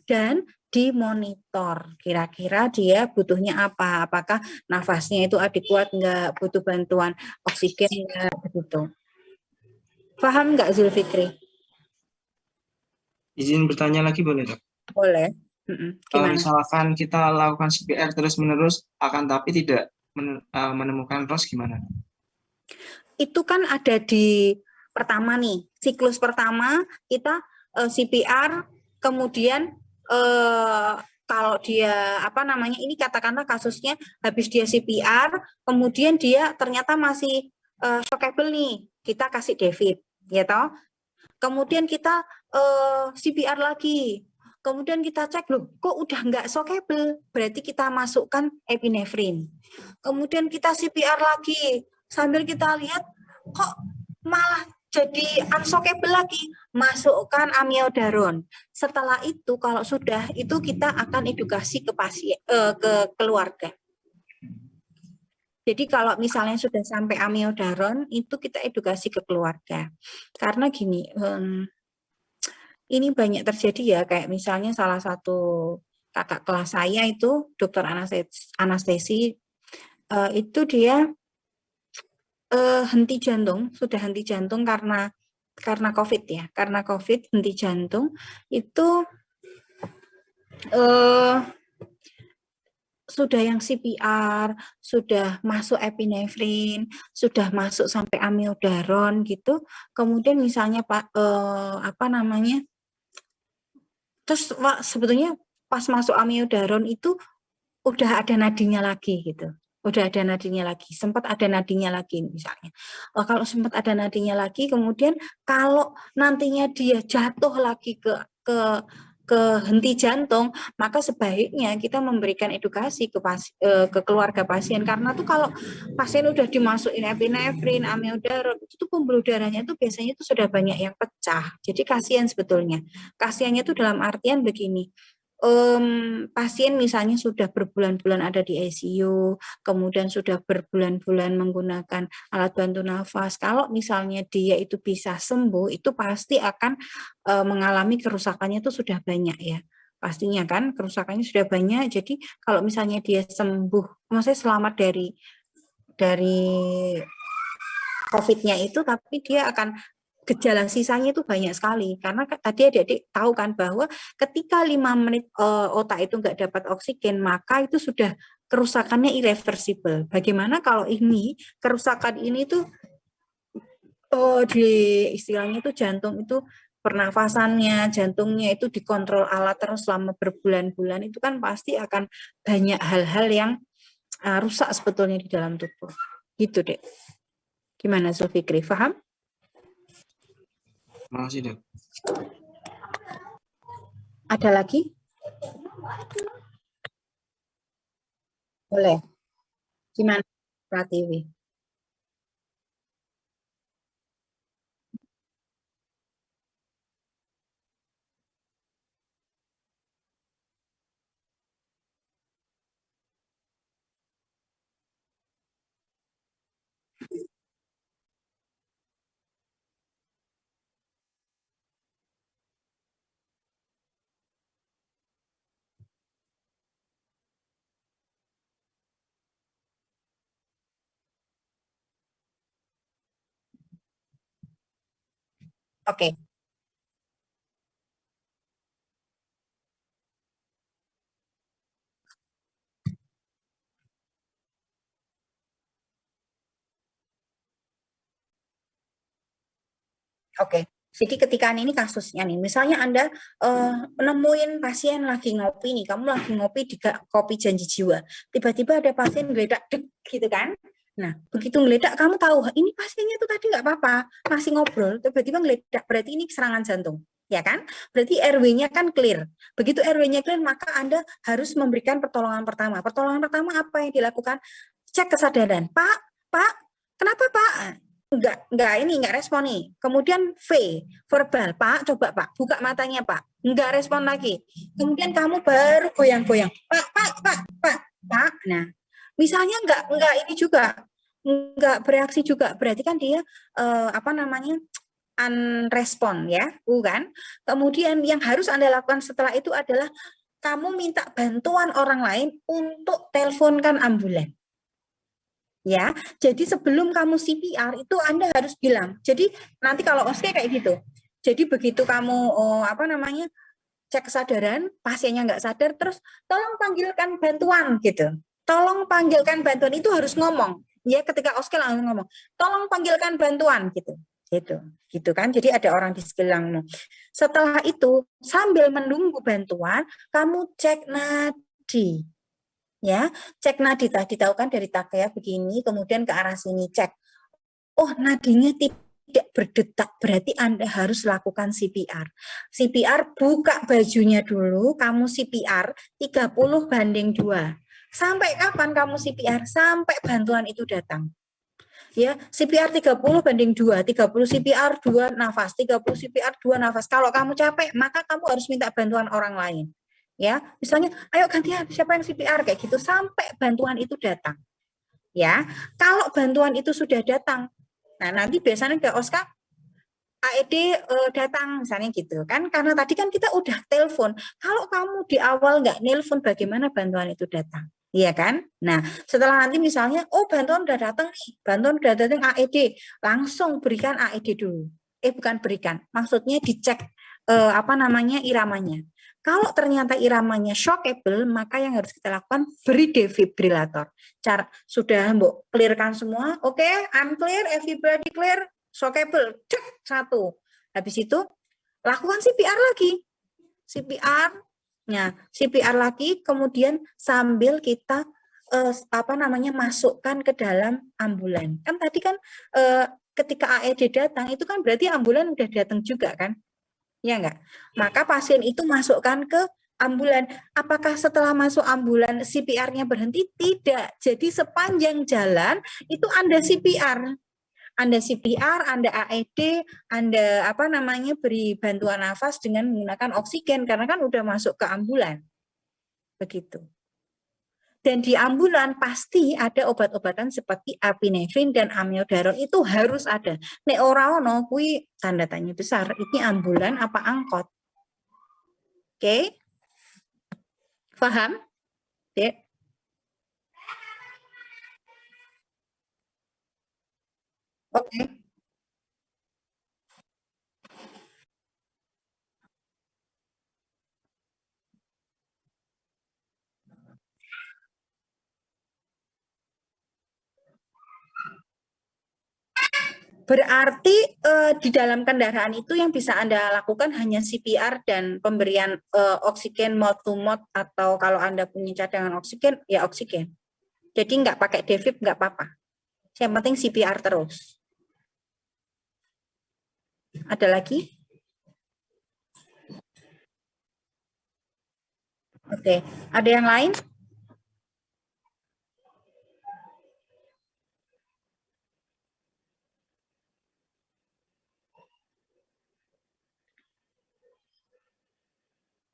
dan dimonitor. Kira-kira dia butuhnya apa? Apakah nafasnya itu adekuat nggak? Butuh bantuan oksigen nggak? Begitu. Paham nggak Zulfikri? Izin bertanya lagi boleh, Dok? Boleh. Kalau Gimana? misalkan kita lakukan CPR terus-menerus, akan tapi tidak menemukan ROS gimana? Itu kan ada di pertama nih, siklus pertama kita CPR, kemudian kalau dia ini katakanlah kasusnya habis dia CPR, kemudian dia ternyata masih shockable nih, kita kasih defib, ya toh. Kemudian kita CPR lagi, kemudian kita cek loh, kok udah nggak shockable, berarti kita masukkan epinefrin. Kemudian kita CPR lagi, sambil kita lihat kok malah jadi unshockable lagi, masukkan amiodaron. Setelah itu kalau sudah itu kita akan edukasi ke pasien ke keluarga. Jadi kalau misalnya sudah sampai amiodaron itu kita edukasi ke keluarga. Karena gini, ini banyak terjadi ya, kayak misalnya salah satu kakak kelas saya itu dokter anestesi itu dia henti jantung, sudah henti jantung karena COVID ya, karena COVID henti jantung itu sudah yang CPR, sudah masuk epinefrin, sudah masuk sampai amiodaron gitu. Kemudian misalnya Pak terus sebetulnya pas masuk amiodaron itu udah ada nadinya lagi gitu. Udah ada nadinya lagi, sempat ada nadinya lagi misalnya. Kalau sempat ada nadinya lagi, kemudian kalau nantinya dia jatuh lagi ke henti jantung, maka sebaiknya kita memberikan edukasi ke keluarga pasien, karena tuh kalau pasien udah dimasukin epinefrin, amiodaron, itu tuh pembuluh darahnya tuh biasanya tuh sudah banyak yang pecah. Jadi kasihan sebetulnya. Kasihannya tuh dalam artian begini, pasien misalnya sudah berbulan-bulan ada di ICU, kemudian sudah berbulan-bulan menggunakan alat bantu nafas. Kalau misalnya dia itu bisa sembuh, itu pasti akan mengalami kerusakannya itu sudah banyak ya. Pastinya kan kerusakannya sudah banyak. Jadi kalau misalnya dia sembuh, maksudnya selamat dari COVID-nya itu, tapi dia akan gejala sisanya itu banyak sekali, karena tadi adik-adik tahu kan bahwa ketika 5 menit otak itu nggak dapat oksigen, maka itu sudah kerusakannya irreversible. Bagaimana kalau ini kerusakan ini tuh di istilahnya itu jantung itu pernafasannya, jantungnya itu dikontrol alat terus selama berbulan-bulan, itu kan pasti akan banyak hal-hal yang rusak sebetulnya di dalam tubuh. Gitu deh. Gimana Zulfikri, paham? Makasih, Dok. Ada lagi? Boleh. Gimana Pratiwi? Oke. Oke. Jadi ketika ini kasusnya nih, misalnya Anda nemuin pasien lagi ngopi nih, kamu lagi ngopi di kopi Janji Jiwa, tiba-tiba ada pasien geledak dek gitu kan. Nah, begitu ngeledak kamu tahu ini pasiennya tuh tadi nggak apa-apa, masih ngobrol, tiba-tiba ngeledak, berarti ini serangan jantung, ya kan? Berarti RW-nya kan clear. Begitu RW-nya clear, maka Anda harus memberikan pertolongan pertama. Pertolongan pertama apa yang dilakukan? Cek kesadaran. Pak, kenapa Pak? Enggak respon nih. Kemudian verbal, Pak, coba Pak, buka matanya Pak. Enggak respon lagi. Kemudian kamu baru goyang-goyang. Pak. Nah, misalnya enggak ini juga, enggak bereaksi juga, berarti kan dia unrespon ya, bukan? Kemudian yang harus Anda lakukan setelah itu adalah kamu minta bantuan orang lain untuk teleponkan ambulan. Ya, jadi sebelum kamu CPR itu Anda harus bilang. Jadi nanti kalau OSKE kayak gitu. Jadi begitu kamu cek kesadaran, pasiennya nggak sadar, terus tolong panggilkan bantuan gitu. Tolong panggilkan bantuan itu harus ngomong. Ya, ketika OSKE langsung ngomong, tolong panggilkan bantuan gitu. Gitu kan. Jadi ada orang di sekelilingmu. Setelah itu sambil menunggu bantuan, kamu cek nadi. Ya, cek nadi tadi tahu kan dari takya begini, kemudian ke arah sini cek. Oh, nadinya tidak berdetak, berarti Anda harus lakukan CPR. CPR buka bajunya dulu, kamu CPR 30:2. Sampai kapan kamu CPR? Sampai bantuan itu datang. Ya, CPR 30:2, 30 CPR 2 nafas, 30 CPR 2 nafas. Kalau kamu capek, maka kamu harus minta bantuan orang lain. Ya, misalnya, ayo gantian siapa yang CPR kayak gitu sampai bantuan itu datang. Ya, kalau bantuan itu sudah datang, nah nanti biasanya ke OSKA AED datang misalnya gitu kan, karena tadi kan kita udah telepon. Kalau kamu di awal nggak nelpon, bagaimana bantuan itu datang? Iya kan? Nah, setelah nanti misalnya, oh bantuan udah datang nih, bantuan udah datang AED, langsung berikan AED dulu. Bukan berikan, maksudnya dicek iramanya. Kalau ternyata iramanya shockable, maka yang harus kita lakukan beri defibrilator. Sudah Mbok clearkan semua, oke, unclear, everybody clear, shockable, cek 1. Habis itu lakukan CPR lagi. CPR lagi, kemudian sambil kita masukkan ke dalam ambulan. Kan tadi kan ketika AED datang itu kan berarti ambulan udah datang juga kan? Ya enggak? Maka pasien itu masukkan ke ambulan. Apakah setelah masuk ambulan CPR-nya berhenti? Tidak. Jadi sepanjang jalan itu Anda CPR. Anda CPR, Anda AED, Anda beri bantuan nafas dengan menggunakan oksigen karena kan udah masuk ke ambulan. Begitu. Dan di ambulan pasti ada obat-obatan seperti epinefrin dan amiodaron itu harus ada. Nek ora ono kuwi tanda tanya besar, ini ambulan apa angkot? Oke? Paham? Dek? Oke. Berarti di dalam kendaraan itu yang bisa Anda lakukan hanya CPR dan pemberian oksigen mouth to mouth, atau kalau Anda punya cadangan oksigen, ya oksigen. Jadi nggak pakai defib nggak apa-apa. Yang penting CPR terus. Ada lagi? Oke, ada yang lain?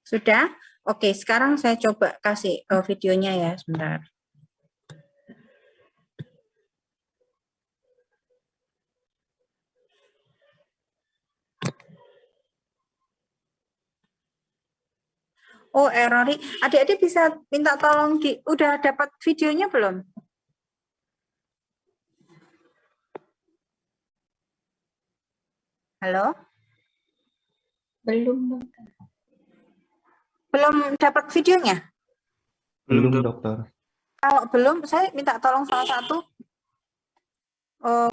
Sudah? Oke, sekarang saya coba kasih videonya ya, sebentar. Oh, Errori. Adik-adik bisa minta tolong udah dapat videonya belum? Halo? Belum. Belum dapat videonya? Belum, dokter. Kalau belum, saya minta tolong salah satu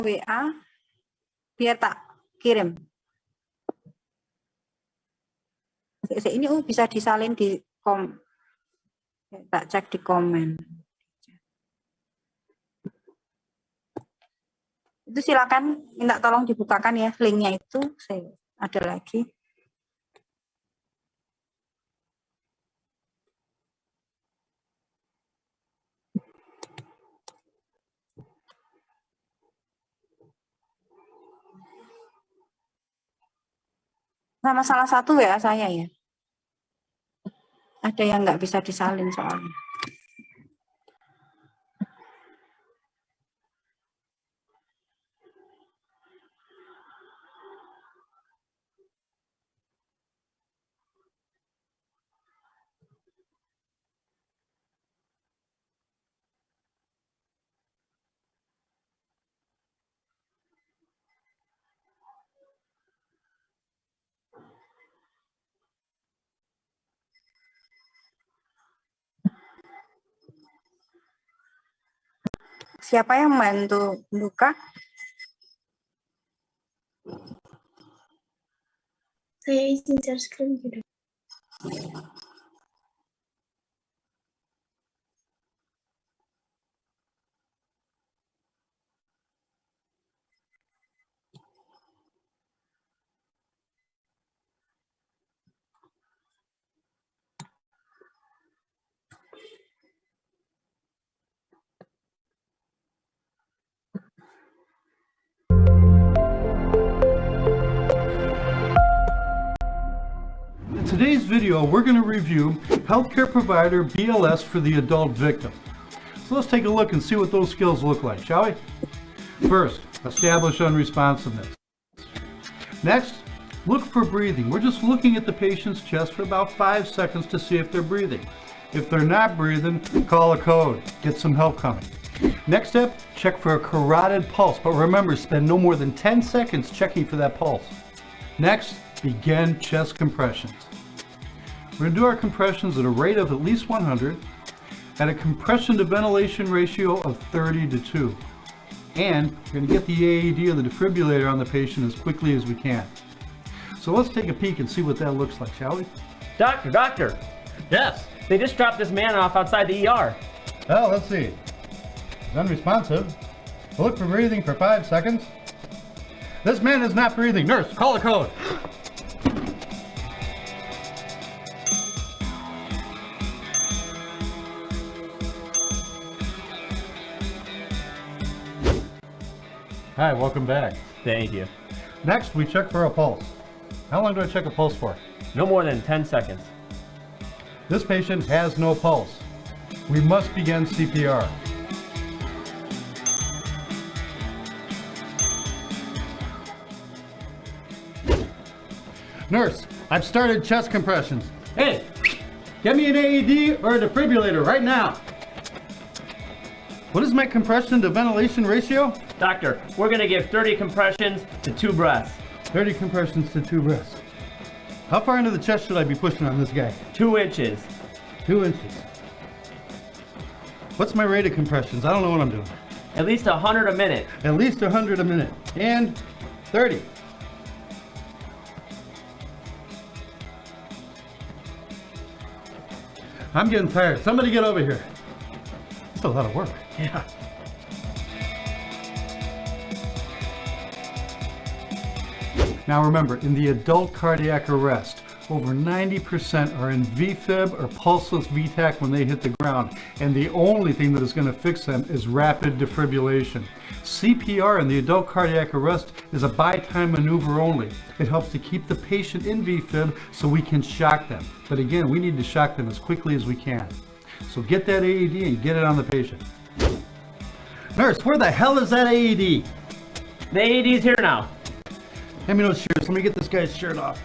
WA biar tak kirim. Ini bisa disalin di tak cek di komen. Itu silakan minta tolong dibukakan ya linknya itu. Saya ada lagi. Sama salah satu WA saya ya. Ada yang nggak bisa disalin soalnya. Siapa yang bantu buka? Saya izin share screen gitu. In today's video, we're going to review healthcare provider BLS for the adult victim. So let's take a look and see what those skills look like, shall we? First, establish unresponsiveness. Next, look for breathing. We're just looking at the patient's chest for about 5 seconds to see if they're breathing. If they're not breathing, call a code. Get some help coming. Next step, check for a carotid pulse, but remember, spend no more than 10 seconds checking for that pulse. Next, begin chest compressions. We're going to do our compressions at a rate of at least 100, at a compression to ventilation ratio of 30:2. And we're going to get the AED or the defibrillator on the patient as quickly as we can. So let's take a peek and see what that looks like, shall we? Doctor! Yes? They just dropped this man off outside the ER. Well, let's see. He's unresponsive. We'll look for breathing for 5 seconds. This man is not breathing. Nurse, call a code. Hi, welcome back. Thank you. Next, we check for a pulse. How long do I check a pulse for? No more than 10 seconds. This patient has no pulse. We must begin CPR. Nurse, I've started chest compressions. Hey, get me an AED or a defibrillator right now. What is my compression to ventilation ratio? Doctor, we're going to give 30 compressions to 2 breaths. 30 compressions to 2 breaths. How far into the chest should I be pushing on this guy? 2 inches. 2 inches. What's my rate of compressions? I don't know what I'm doing. At least 100 a minute. At least 100 a minute. And 30. I'm getting tired. Somebody get over here. That's a lot of work. Yeah. Now remember, in the adult cardiac arrest, over 90% are in VFib or pulseless VTAC when they hit the ground, and the only thing that is going to fix them is rapid defibrillation. CPR in the adult cardiac arrest is a buy-time maneuver only. It helps to keep the patient in VFib so we can shock them. But again, we need to shock them as quickly as we can. So get that AED and get it on the patient. Nurse, where the hell is that AED? The AED's here now. Hand me those shirts. Let me get this guy's shirt off.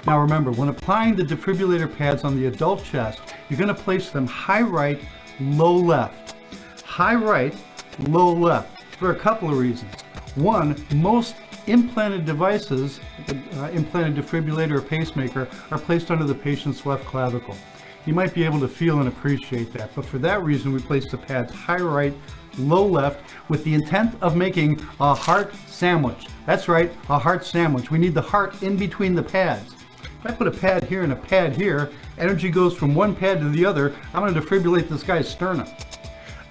Now remember, when applying the defibrillator pads on the adult chest, you're going to place them high right, low left. High right, low left, for a couple of reasons. One, most implanted devices, implanted defibrillator or pacemaker, are placed under the patient's left clavicle. You might be able to feel and appreciate that, but for that reason we place the pads high right, low left, with the intent of making a heart sandwich. That's right, a heart sandwich. We need the heart in between the pads. If I put a pad here and a pad here, energy goes from one pad to the other. I'm going to defibrillate this guy's sternum.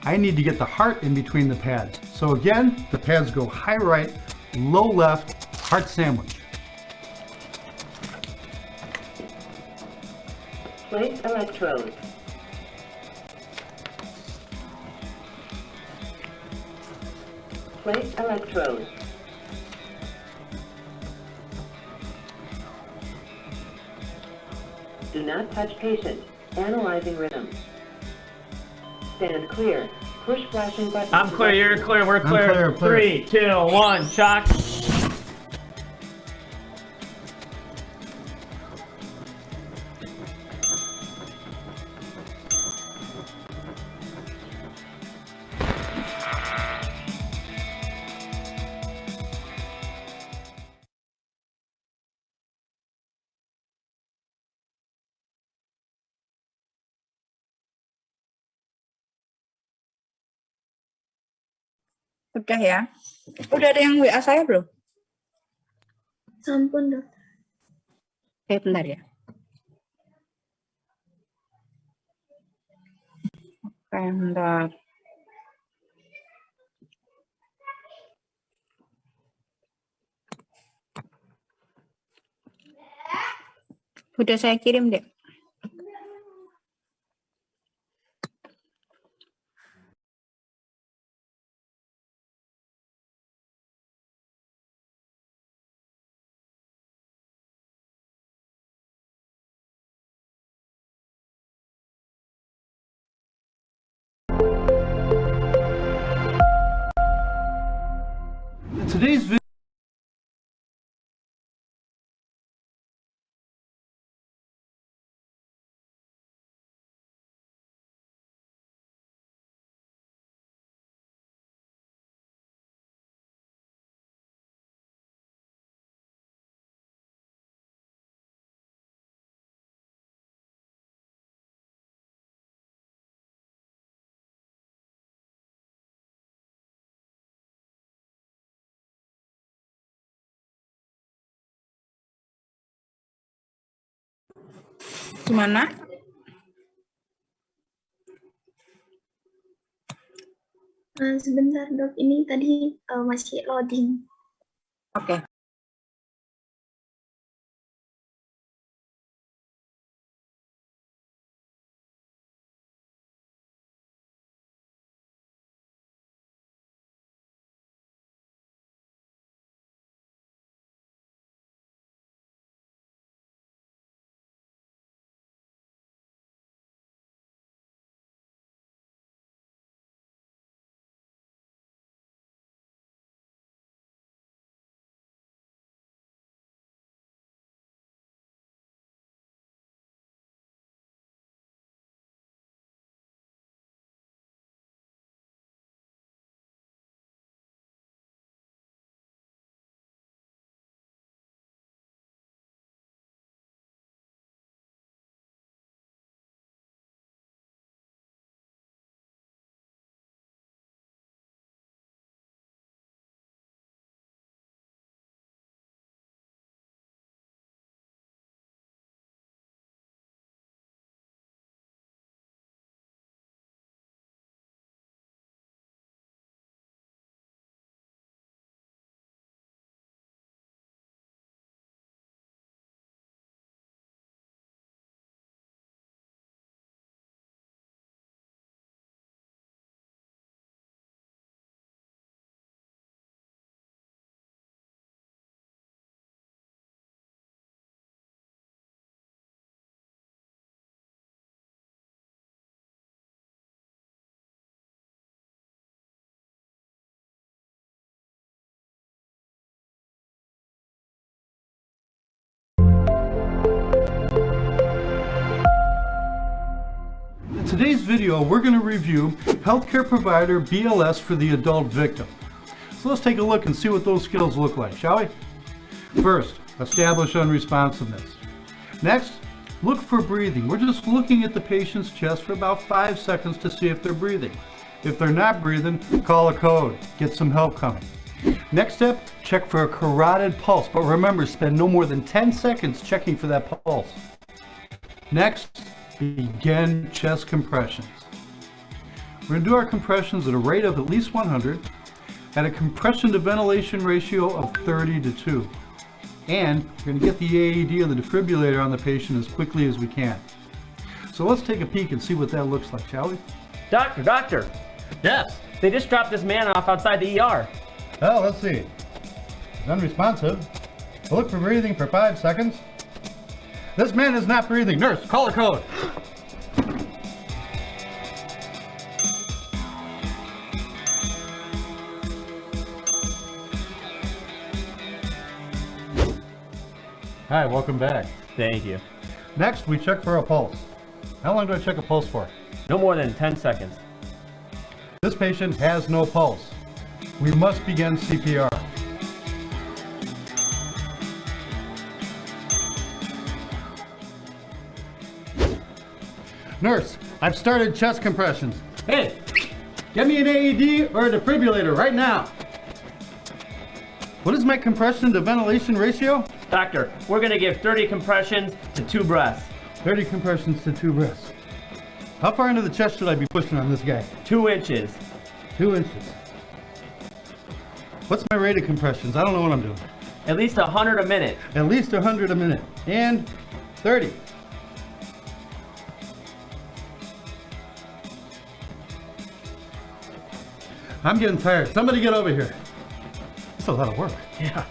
I need to get the heart in between the pads. So again, the pads go high right, low left, heart sandwich. Place electrode. Place electrode. Do not touch patient. Analyzing rhythm. Stand clear. Push flashing button. I'm clear, you're clear, we're clear. clear. 3, 2, 1, shock. Udah ya. Udah ada yang WA saya belum? Sampun, Dok. Oke, bentar ya. Oke, bentar. Udah saya kirim deh. Today's video. Gimana? Sebentar, Dok. Ini tadi masih loading. Oke. In today's video, we're going to review healthcare provider BLS for the adult victim. So let's take a look and see what those skills look like, shall we? First, establish unresponsiveness. Next, look for breathing. We're just looking at the patient's chest for about 5 seconds to see if they're breathing. If they're not breathing, call a code. Get some help coming. Next step, check for a carotid pulse, but remember, spend no more than 10 seconds checking for that pulse. Next, begin chest compressions. We're going to do our compressions at a rate of at least 100, at a compression to ventilation ratio of 30 to 2. And we're going to get the AED or the defibrillator on the patient as quickly as we can. So let's take a peek and see what that looks like, shall we? Doctor! Yes, they just dropped this man off outside the ER. Well, let's see. He's unresponsive. We'll look for breathing for 5 seconds. This man is not breathing. Nurse, call a code. Hi, welcome back. Thank you. Next, we check for a pulse. How long do I check a pulse for? No more than 10 seconds. This patient has no pulse. We must begin CPR. Nurse, I've started chest compressions. Hey, get me an AED or a defibrillator right now. What is my compression to ventilation ratio? Doctor, we're going to give 30 compressions to 2 breaths. 30 compressions to 2 breaths. How far into the chest should I be pushing on this guy? 2 inches. 2 inches. What's my rate of compressions? I don't know what I'm doing. At least 100 a minute. At least 100 a minute. And 30. I'm getting tired. Somebody get over here. That's a lot of work. Yeah.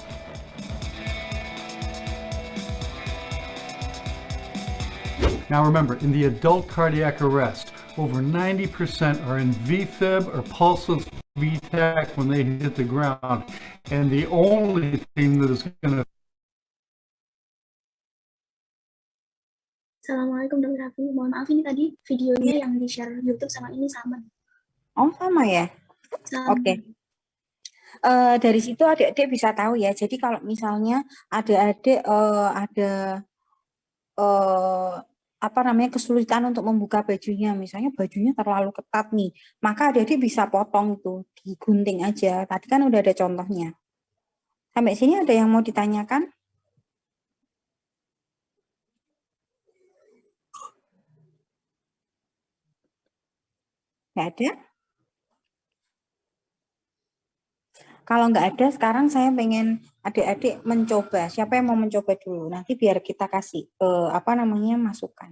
Now remember, in the adult cardiac arrest, over 90% are in VFib or pulseless VTAC when they hit the ground. And the only thing that is going to... Assalamualaikum Dr. Raffi. Mohon maaf ini tadi videonya yang di-share YouTube sama ini sama. Oh, sama ya? Sama. Oke. Dari situ adik-adik bisa tahu ya. Jadi kalau misalnya adik-adik ada kesulitan untuk membuka bajunya, misalnya bajunya terlalu ketat nih, maka adik-adik bisa potong itu, digunting aja. Tadi kan udah ada contohnya. Sampai sini ada yang mau ditanyakan? Nggak ada? Kalau nggak ada, sekarang saya pengen adik-adik mencoba. Siapa yang mau mencoba dulu? Nanti biar kita kasih masukan.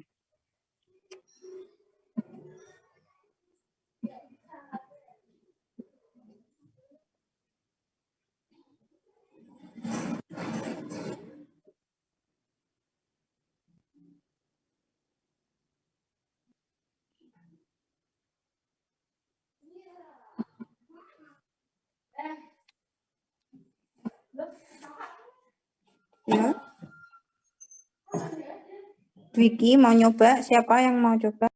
Ya. Vicky mau nyoba? Siapa yang mau coba?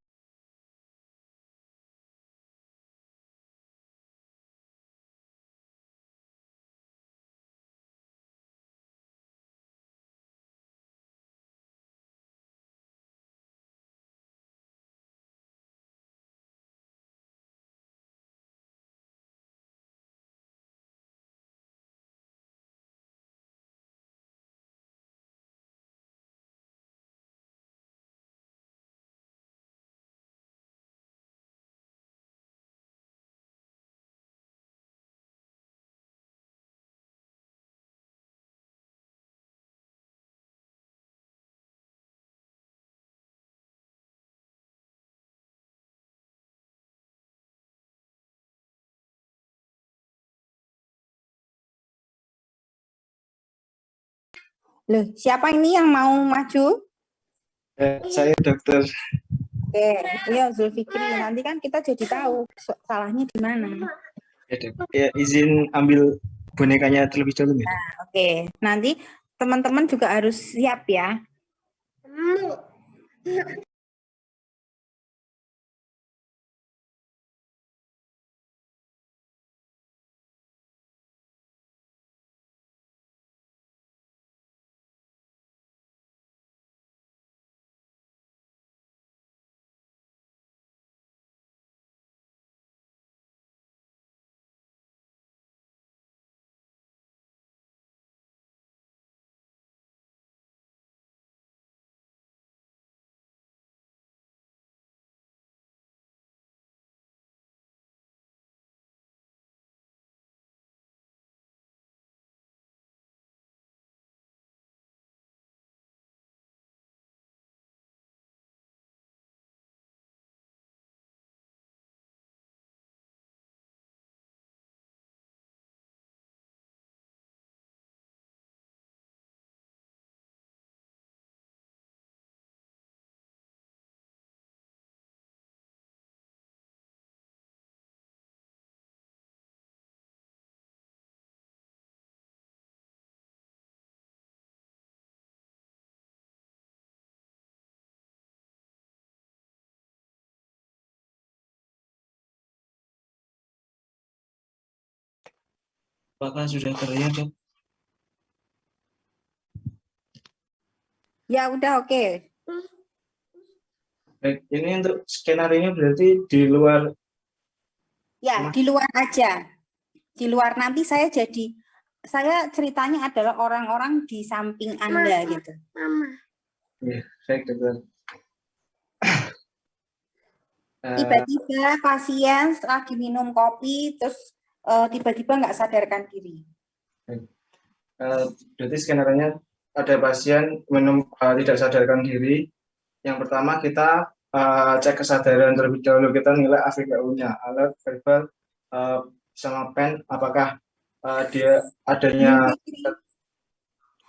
Loh, siapa ini yang mau maju? Saya dokter. Oke, iya Zulfikri. Nanti kan kita jadi tahu salahnya di mana. Ya, izin ambil bonekanya terlebih dahulu ya. Oke, nanti teman-teman juga harus siap ya. Apakah sudah terlihat, Dok? Ya udah, oke. Baik, ini untuk skenario berarti di luar. Ya, di luar aja. Di luar, nanti saya ceritanya adalah orang-orang di samping Anda gitu. Ya, baik, Dokter. Tiba-tiba pasien lagi minum kopi, terus tiba-tiba nggak sadarkan diri. Berarti skenario ada pasien tidak sadarkan diri. Yang pertama kita cek kesadaran terlebih dahulu, kita nilai AVPU-nya, alert, verbal, sama pen, apakah dia adanya.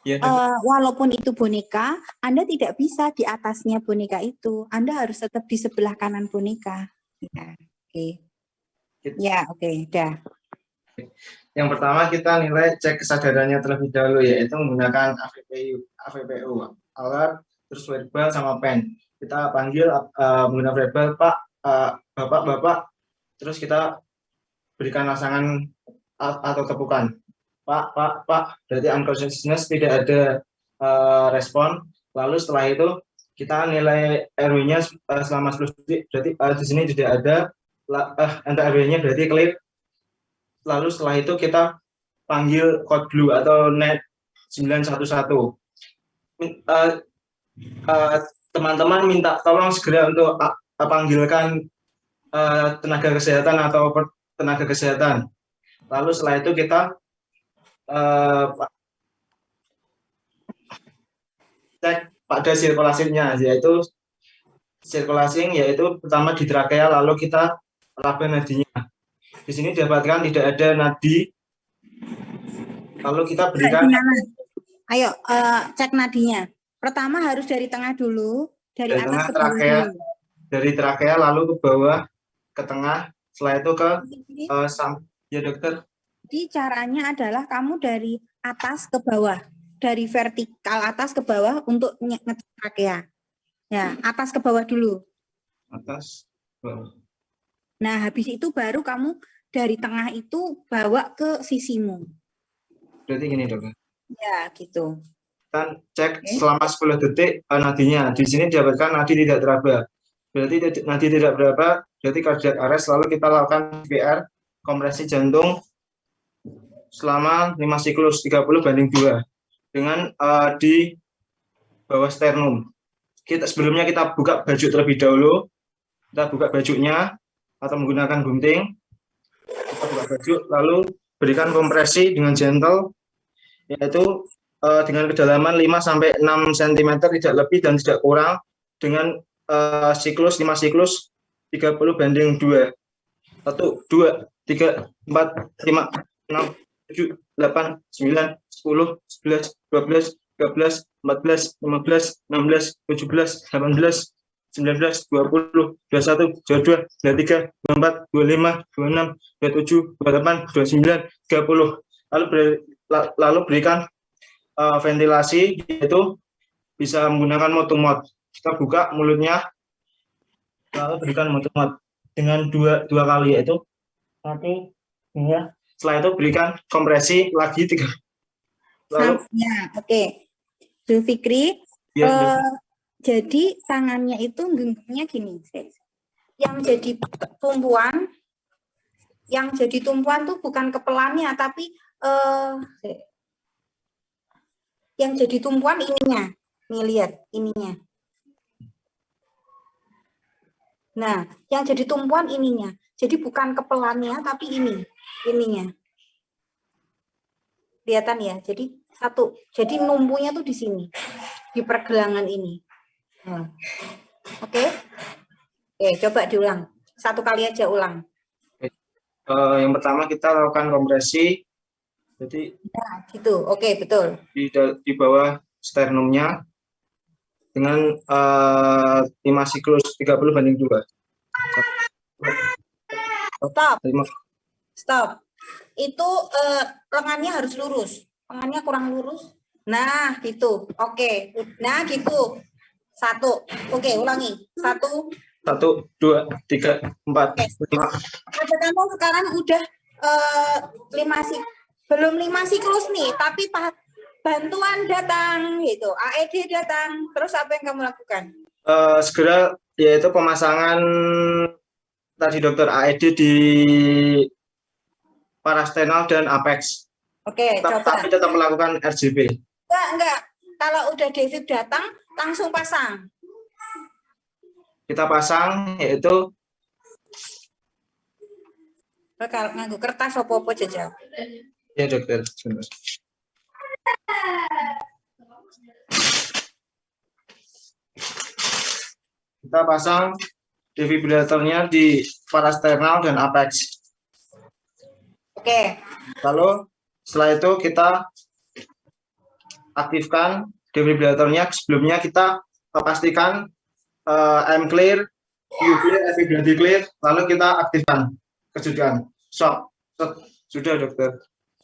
Ya, Walaupun itu boneka, Anda tidak bisa di atasnya boneka itu. Anda harus tetap di sebelah kanan boneka. Ya, oke. Ya, oke, dah. Yang pertama kita nilai cek kesadarannya terlebih dahulu, yaitu menggunakan AVPU, alert, terus verbal sama pen. Kita panggil menggunakan verbal, Pak, Bapak, terus kita berikan rangsangan atau tepukan. Pak, berarti unconsciousness, tidak ada respon. Lalu setelah itu kita nilai RW-nya selama 10 detik, berarti di sini tidak ada, enter RW-nya berarti clear. Lalu setelah itu kita panggil code blue atau net 911. Teman-teman minta tolong segera untuk panggilkan tenaga kesehatan atau tenaga kesehatan. Lalu setelah itu kita cek pada sirkulasinya, yaitu pertama di trakea, lalu kita laba nadinya. Di sini dapatkan tidak ada nadi, lalu kita berikan. Ayo cek nadinya. Pertama harus dari tengah dulu, dari atas ke bawah dulu. Dari trakea lalu ke bawah, ke tengah, setelah itu ke ya dokter. Jadi caranya adalah kamu dari atas ke bawah, dari vertikal atas ke bawah untuk ngecek trakea. Ya, atas ke bawah dulu. Atas, bawah. Nah, habis itu baru kamu dari tengah itu bawa ke sisimu. Berarti gini, dokter. Ya, gitu. Kita cek selama 10 detik nadinya. Di sini didapatkan nadi tidak teraba. Berarti nadi tidak berapa, berarti cardiac arrest. Lalu kita lakukan CPR, kompresi jantung selama 5 siklus 30/2 dengan di bawah sternum. Sebelumnya kita buka baju terlebih dahulu. Kita buka bajunya atau menggunakan gunting. Kita buka baju, lalu berikan kompresi dengan gentle, yaitu dengan kedalaman 5-6 cm, tidak lebih dan tidak kurang, dengan siklus 5 siklus 30/2. 1, 2, 3, 4, 5, 6, 7, 8, 9, 10, 11, 12, 13, 14, 15, 16, 17, 18, 19, 20, 21, 22, 23, 24, 25, 26, 27, 28, 29, 30. Lalu berikan ventilasi, yaitu bisa menggunakan motomod. Kita buka mulutnya, lalu berikan motomod dengan dua kali, yaitu 1, 2. Setelah itu berikan kompresi lagi 3. Lalu, ya, oke. Zulfikri, ya, jadi tangannya itu genggamnya gini. Yang jadi tumpuan tuh bukan kepelannya, tapi yang jadi tumpuan ininya. Nih lihat ininya. Nah, yang jadi tumpuan ininya. Jadi bukan kepelannya, tapi ininya. Kelihatan ya? Jadi satu. Jadi numpunya tuh di sini, di pergelangan ini. Nah. Oke, coba diulang. 1 kali aja ulang. Yang pertama kita lakukan kompresi. Jadi nah, gitu. Oke, betul. Di bawah sternumnya dengan 5 siklus 30/2. Stop. Itu lengannya harus lurus. Lengannya kurang lurus. Nah, gitu. Oke. Nah, gitu. 1. Oke, ulangi. 1, 2, 3, 4, 5. Kamu sekarang udah 5 belum 5 siklus nih, tapi bantuan datang gitu, AED datang, terus apa yang kamu lakukan? Segera yaitu pemasangan tadi dokter AED di parastenal dan apex. Oke, coba. Tapi tetap melakukan RJP. Enggak. Kalau udah David datang, langsung pasang. Kita pasang yaitu Kalau nganggo kertas apa-apa jajal. ya dokter. Kita pasang defibrilatornya di parastenal dan apex. Oke. Lalu setelah itu kita aktifkan defibrilatornya. Sebelumnya kita pastikan M clear, U clear, FIBRD clear, lalu kita aktifkan kejutan. Sudah dokter.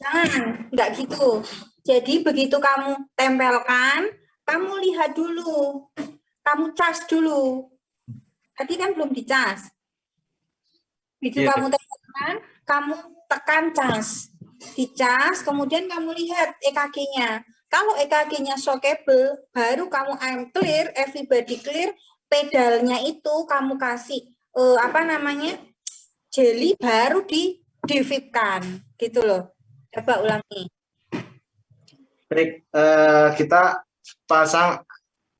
Jangan, enggak gitu. Jadi begitu kamu tempelkan, kamu lihat dulu. Kamu cas dulu. Tadi kan belum dicas. Begitu kamu tempelkan, kamu tekan cas. Dicas, kemudian kamu lihat EKG-nya. Kalau EKG-nya shockable, baru kamu I'm clear, everybody clear, pedalnya itu kamu kasih jelly baru divipkan gitu loh. Coba ulangi. Baik, kita pasang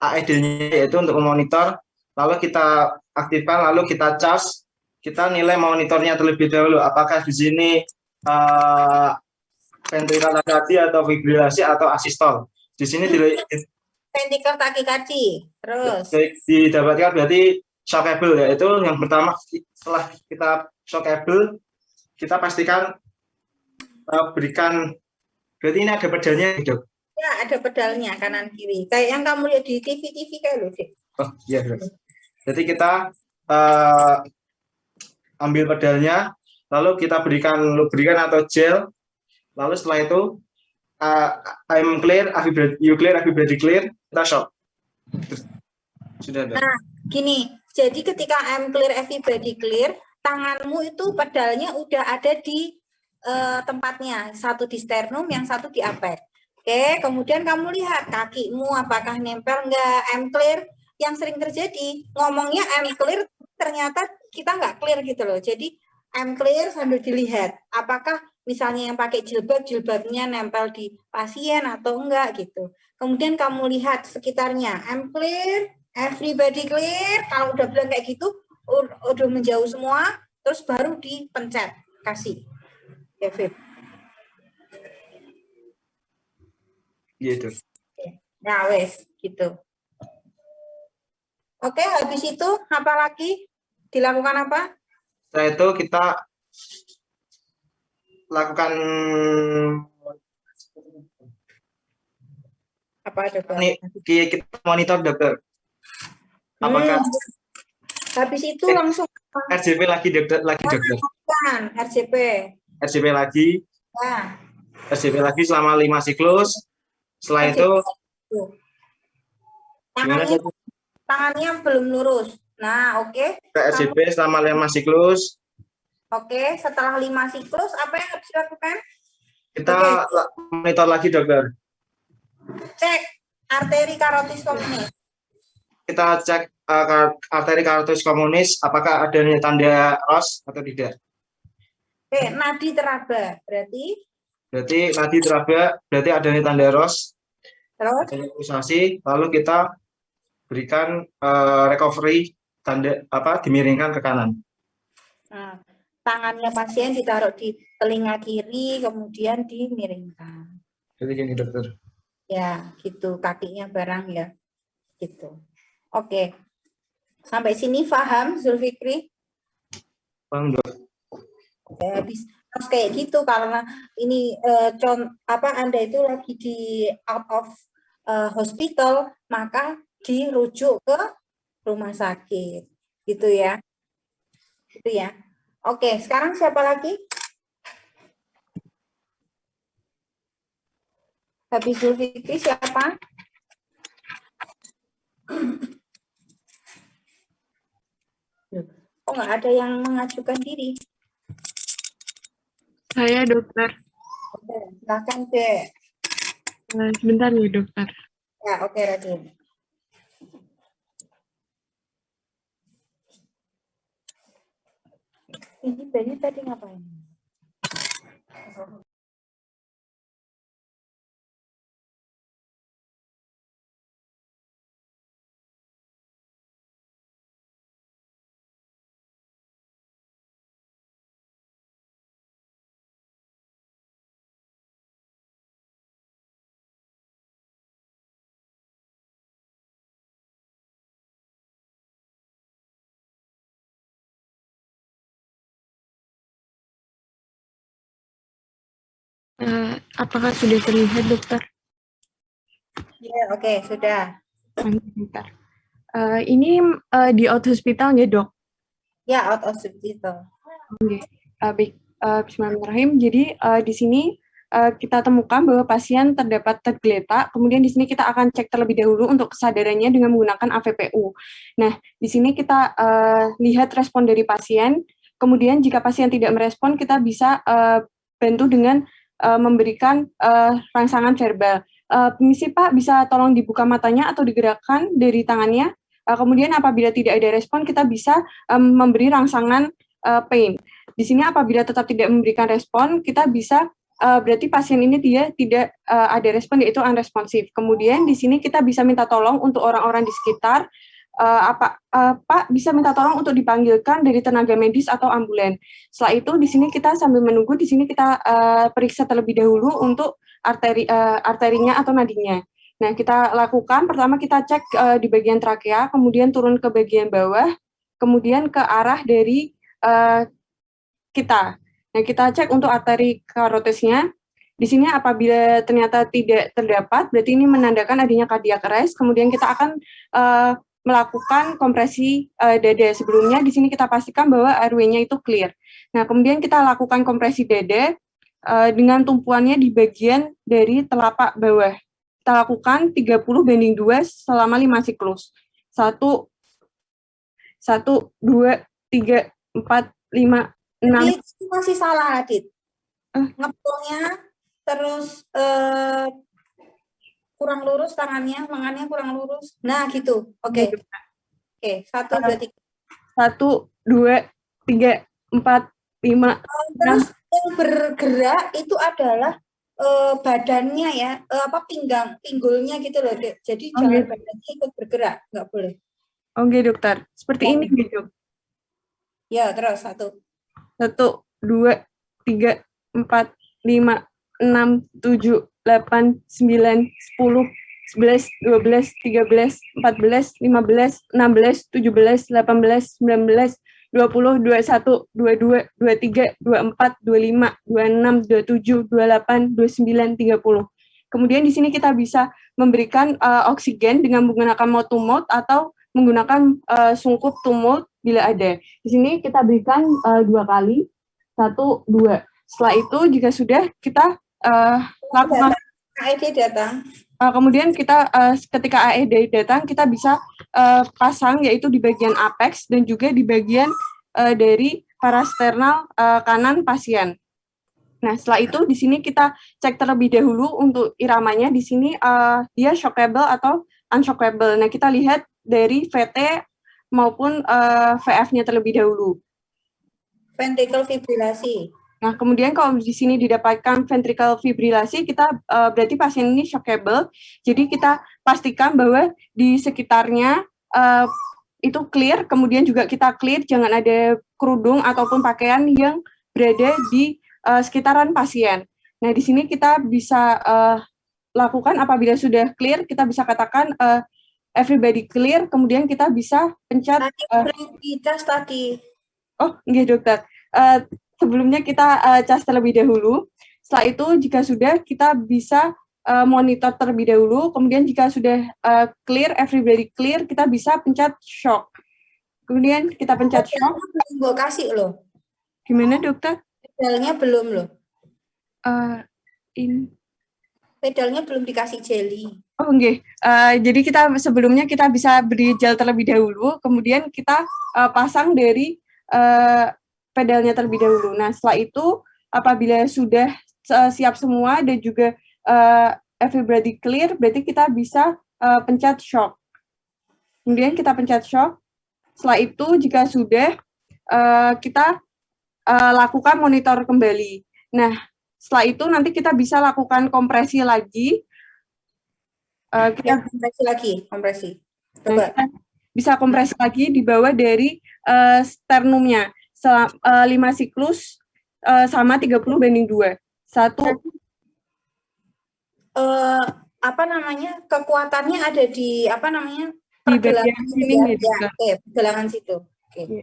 AED-nya yaitu untuk memonitor, lalu kita aktifkan, lalu kita cas, kita nilai monitornya terlebih dahulu. Apakah di sini ventilasi atau fibrilasi atau asistol. Di sini ventrikel takikardi. Terus didapatkan berarti shockable, yaitu yang pertama setelah kita shockable, kita pastikan berikan, berarti ini ada pedalnya, dok? Ya, ada pedalnya kanan kiri. Kayak yang kamu lihat di TV kayak loh, Dek. Oh iya, dok. Jadi kita ambil pedalnya, lalu kita berikan lubrikan atau gel, lalu setelah itu I'm clear, you clear, everybody clear, kita shock. Sudah, dok. Nah, gini. Jadi ketika I'm clear, everybody clear, tanganmu itu pedalnya udah ada di tempatnya, satu di sternum, yang satu di apex. Oke, kemudian kamu lihat kakimu apakah nempel enggak, I'm clear. Yang sering terjadi, ngomongnya I'm clear, ternyata kita nggak clear gitu loh. Jadi I'm clear sambil dilihat, apakah misalnya yang pakai jilbabnya nempel di pasien atau enggak gitu. Kemudian kamu lihat sekitarnya, I'm clear, everybody clear. Kalau udah bilang kayak gitu, udah menjauh semua, terus baru dipencet, kasih. David. Gitu. Nah, wes gitu. Oke, habis itu apa lagi? Dilakukan apa? Setelah itu kita lakukan apa coba? Kita monitor, dokter. Apakah habis itu langsung RJP lagi, dokter? Kan, RJP lagi. Ya. RJP lagi selama 5 siklus. Setelah itu tangannya belum lurus. Nah, oke. RJP selama 5 siklus. Oke, setelah 5 siklus apa yang harus dilakukan? Kita monitor lagi, dokter. Cek arteri karotis komunis. Kita cek arteri karotis komunis, apakah adanya tanda ROS atau tidak. Oke, nadi teraba, berarti nadi teraba, berarti adanya tanda ROS. Terus? Pulsasi, lalu kita berikan recovery, tanda dimiringkan ke kanan. Nah, tangannya pasien ditaruh di telinga kiri, kemudian dimiringkan. Jadi gini, dokter. Ya, gitu, kakinya barang ya, gitu. Oke, sampai sini paham, Zulfikri? Paham, dok. Oke, habis terus kayak gitu karena ini Anda itu lagi di out of hospital, maka dirujuk ke rumah sakit, gitu ya, gitu ya. Oke, sekarang siapa lagi? Habis Zulfikri siapa? Oh, nggak ada yang mengajukan diri. Saya, dokter. Oke. Silakan, Dek. Sebentar ya, dokter. Ya, oke, Radin. Ini Benny tadi ngapain? Apakah sudah terlihat, dokter? Ya, oke, sudah. Bentar. Ini di out hospital ya, dok? Ya, out of hospital. Oke. Baik. Bismillahirrahmanirrahim. Jadi di sini kita temukan bahwa pasien terdapat tergeletak. Kemudian di sini kita akan cek terlebih dahulu untuk kesadarannya dengan menggunakan AVPU. Nah, di sini kita lihat respon dari pasien. Kemudian jika pasien tidak merespon, kita bisa bantu dengan memberikan rangsangan verbal. Permisi Pak, bisa tolong dibuka matanya atau digerakkan dari tangannya. Kemudian apabila tidak ada respon, kita bisa memberi rangsangan pain. Di sini apabila tetap tidak memberikan respon, kita bisa berarti pasien ini dia tidak ada respon, yaitu unresponsive. Kemudian di sini kita bisa minta tolong untuk orang-orang di sekitar. Pak bisa minta tolong untuk dipanggilkan dari tenaga medis atau ambulan. Setelah itu di sini kita sambil menunggu, di sini kita periksa terlebih dahulu untuk arterinya atau nadinya. Nah, kita lakukan pertama kita cek di bagian trakea, kemudian turun ke bagian bawah, kemudian ke arah dari kita. Nah, kita cek untuk arteri karotesnya. Di sini apabila ternyata tidak terdapat, berarti ini menandakan adanya cardiac arrest. Kemudian kita akan melakukan kompresi dada. Sebelumnya di sini kita pastikan bahwa airway-nya itu clear. Nah, kemudian kita lakukan kompresi dada dengan tumpuannya di bagian dari telapak bawah. Kita lakukan 30/2 selama 5 siklus. 1, 2, 3, 4, 5, 6. Itu masih salah, Adit. Ngepulnya terus kurang lurus tangannya kurang lurus. Nah, gitu. Oke. Oke, 1, 2, 3. 1, 2, 3, 4, 5. Terus yang bergerak itu adalah badannya ya, pinggulnya gitu loh, Dek. Jadi jangan badannya ikut bergerak, nggak boleh. Oke, dokter. Seperti ini gitu. Ya, terus 1. 1, 2, 3, 4, 5, 6, 7, 8, 9, 10, 11, 12, 13, 14, 15, 16, 17, 18, 19, 20, 21, 22, 23, 24, 25, 26, 27, 28, 29, 30. Kemudian di sini kita bisa memberikan oksigen dengan menggunakan mouth to mouth atau menggunakan sungkup to mouth bila ada. Di sini kita berikan 2 kali, 1, 2. Setelah itu jika sudah kita lakukan AED datang. Kemudian kita ketika AED datang kita bisa pasang yaitu di bagian apex dan juga di bagian dari parasternal kanan pasien. Nah, setelah itu di sini kita cek terlebih dahulu untuk iramanya. Di sini dia shockable atau unshockable. Nah, kita lihat dari VT maupun VF-nya terlebih dahulu. Ventricle fibrilasi. Nah, kemudian kalau di sini didapatkan ventricle fibrilasi, kita berarti pasien ini shockable. Jadi kita pastikan bahwa di sekitarnya itu clear, kemudian juga kita clear, jangan ada kerudung ataupun pakaian yang berada di sekitaran pasien. Nah, di sini kita bisa lakukan apabila sudah clear, kita bisa katakan everybody clear, kemudian kita bisa pencet. Tadi. Oh, enggak dokter. Sebelumnya kita cas terlebih dahulu. Setelah itu jika sudah kita bisa monitor terlebih dahulu. Kemudian jika sudah clear, everybody clear, kita bisa pencet shock. Kemudian kita pencet shock. Gue kasih loh. Gimana dokter? Pedalnya belum loh. Pedalnya belum dikasih jelly. Oh enggak. Jadi kita sebelumnya kita bisa beri gel terlebih dahulu. Kemudian kita pasang dari pedalnya terlebih dahulu. Nah, setelah itu apabila sudah siap semua dan juga everybody clear, berarti kita bisa pencet shock. Kemudian kita pencet shock. Setelah itu jika sudah, kita lakukan monitor kembali. Nah, setelah itu nanti kita bisa lakukan kompresi lagi. Kita kompresi. Coba. Kita bisa kompresi lagi di bawah dari sternumnya. 5 siklus sama 30/2. Kekuatannya ada di di bagian sini ya. Pergelangan situ. Oke.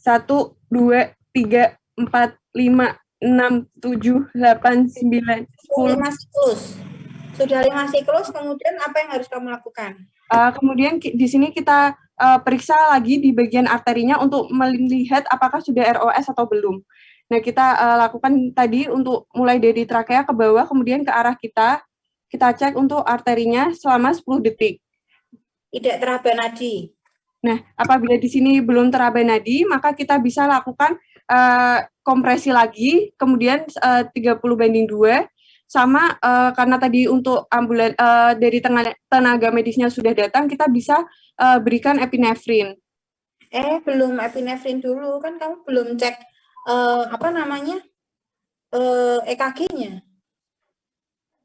1, 2, 3, 4, 5, 6, 7, 8, 9, 10. 5 siklus. Sudah 5 siklus, kemudian apa yang harus kamu lakukan? Kemudian di sini kita periksa lagi di bagian arterinya untuk melihat apakah sudah ROS atau belum. Nah, kita lakukan tadi untuk mulai dari trakea ke bawah, kemudian ke arah kita cek untuk arterinya selama 10 detik. Tidak teraba nadi. Nah, apabila di sini belum teraba nadi, maka kita bisa lakukan kompresi lagi, kemudian 30/2, sama karena tadi untuk ambulan dari tenaga medisnya sudah datang, kita bisa berikan epinefrin. Belum epinefrin dulu, kan kamu belum cek EKG-nya.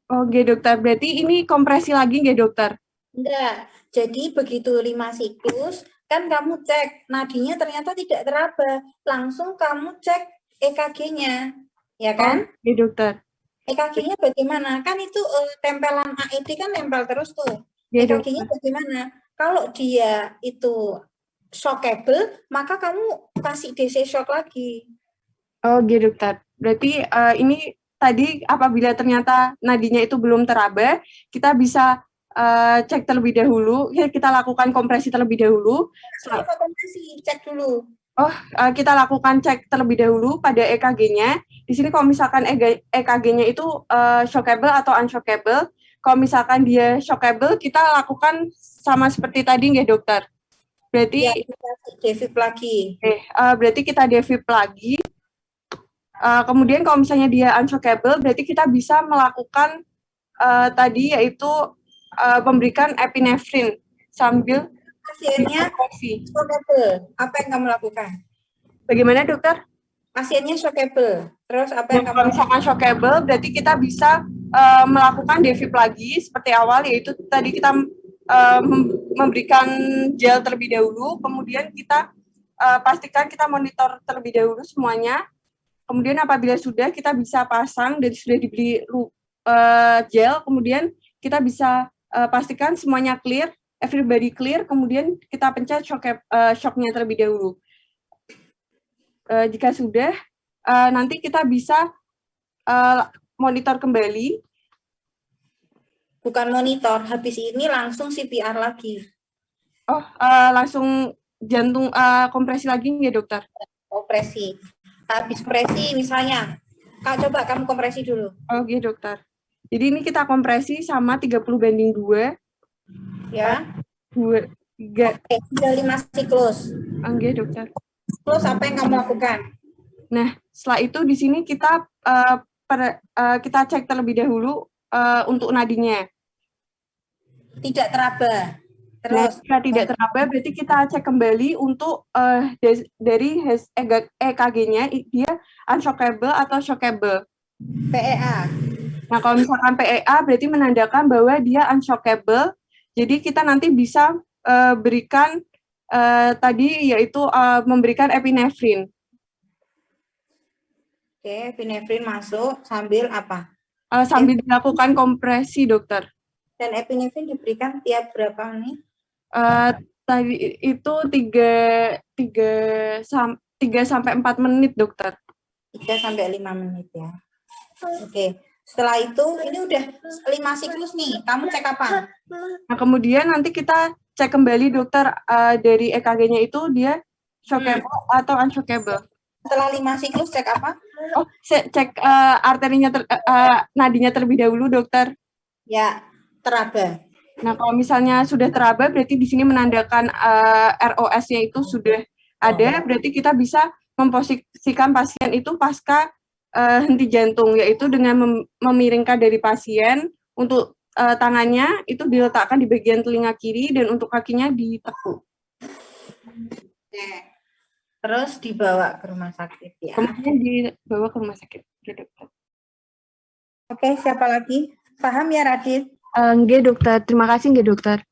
Oke, dokter. Berarti ini kompresi lagi nggak, dokter? Enggak. Jadi begitu 5 siklus, kan kamu cek nadinya ternyata tidak teraba. Langsung kamu cek EKG-nya, ya kan? Oke, dokter. EKG-nya bagaimana? Kan itu tempelan AED kan nempel terus tuh. Ya, EKG-nya bagaimana? Kalau dia itu shockable, maka kamu kasih DC shock lagi. Oke, dokter. Berarti ini tadi apabila ternyata nadinya itu belum teraba, kita bisa cek terlebih dahulu. Kita lakukan kompresi terlebih dahulu. Kompresi, cek dulu. Kita lakukan cek terlebih dahulu pada EKG-nya. Di sini kalau misalkan EKG-nya itu shockable atau unshockable, kalau misalkan dia shockable, kita lakukan sama seperti tadi nggak, dokter? Berarti ya, devip lagi. Berarti kita devip lagi. Kemudian kalau misalnya dia unshockable, berarti kita bisa melakukan tadi yaitu memberikan epinefrin sambil pasiennya shockable. Apa yang kamu lakukan? Bagaimana, dokter? Pasiennya shockable. Terus apa yang kamu lakukan? Misalkan shockable, berarti kita bisa melakukan devip lagi seperti awal, yaitu tadi kita memberikan gel terlebih dahulu, kemudian kita pastikan kita monitor terlebih dahulu semuanya. Kemudian apabila sudah, kita bisa pasang dan sudah dibeli gel, kemudian kita bisa pastikan semuanya clear, everybody clear, kemudian kita pencet shocknya terlebih dahulu. Jika sudah, nanti kita bisa monitor kembali. Bukan monitor, habis ini langsung CPR lagi. Langsung jantung kompresi lagi nggak, dokter? Kompresi. Habis kompresi misalnya, coba kamu kompresi dulu. Oke, dokter. Jadi ini kita kompresi sama 30/2. Ya. 2, 3. Oke, sudah 5 siklus. Oke, dokter. Terus apa yang kamu lakukan? Nah, setelah itu di sini kita kita cek terlebih dahulu untuk nadinya. Tidak teraba. Terus jika tidak teraba, berarti kita cek kembali untuk dari EKG-nya dia unshockable atau shockable. PEA. Nah, kalau misalkan PEA berarti menandakan bahwa dia unshockable. Jadi kita nanti bisa berikan tadi yaitu memberikan epinefrin. Oke, epinefrin masuk sambil apa? Sambil dilakukan kompresi, dokter. Dan epinefrin diberikan tiap berapa menit? Tadi itu 3 sampai 4 menit, dokter. 3 sampai 5 menit ya. Oke. Setelah itu, ini udah 5 siklus nih. Kamu cek apa? Nah, kemudian nanti kita cek kembali, dokter, dari EKG-nya itu dia shockable atau unshockable. Setelah 5 siklus cek apa? Cek arterinya, nadinya terlebih dahulu, dokter. Ya, teraba. Nah, kalau misalnya sudah teraba, berarti di sini menandakan ROS-nya itu sudah ada, berarti kita bisa memposisikan pasien itu pasca henti jantung, yaitu dengan memiringkan dari pasien. Untuk tangannya itu diletakkan di bagian telinga kiri dan untuk kakinya ditekuk. Terus dibawa ke rumah sakit ya. Kemudian dibawa ke rumah sakit. Dokter. Oke, siapa lagi? Paham ya, Radit? Nggih, dokter. Terima kasih, nggih, dokter.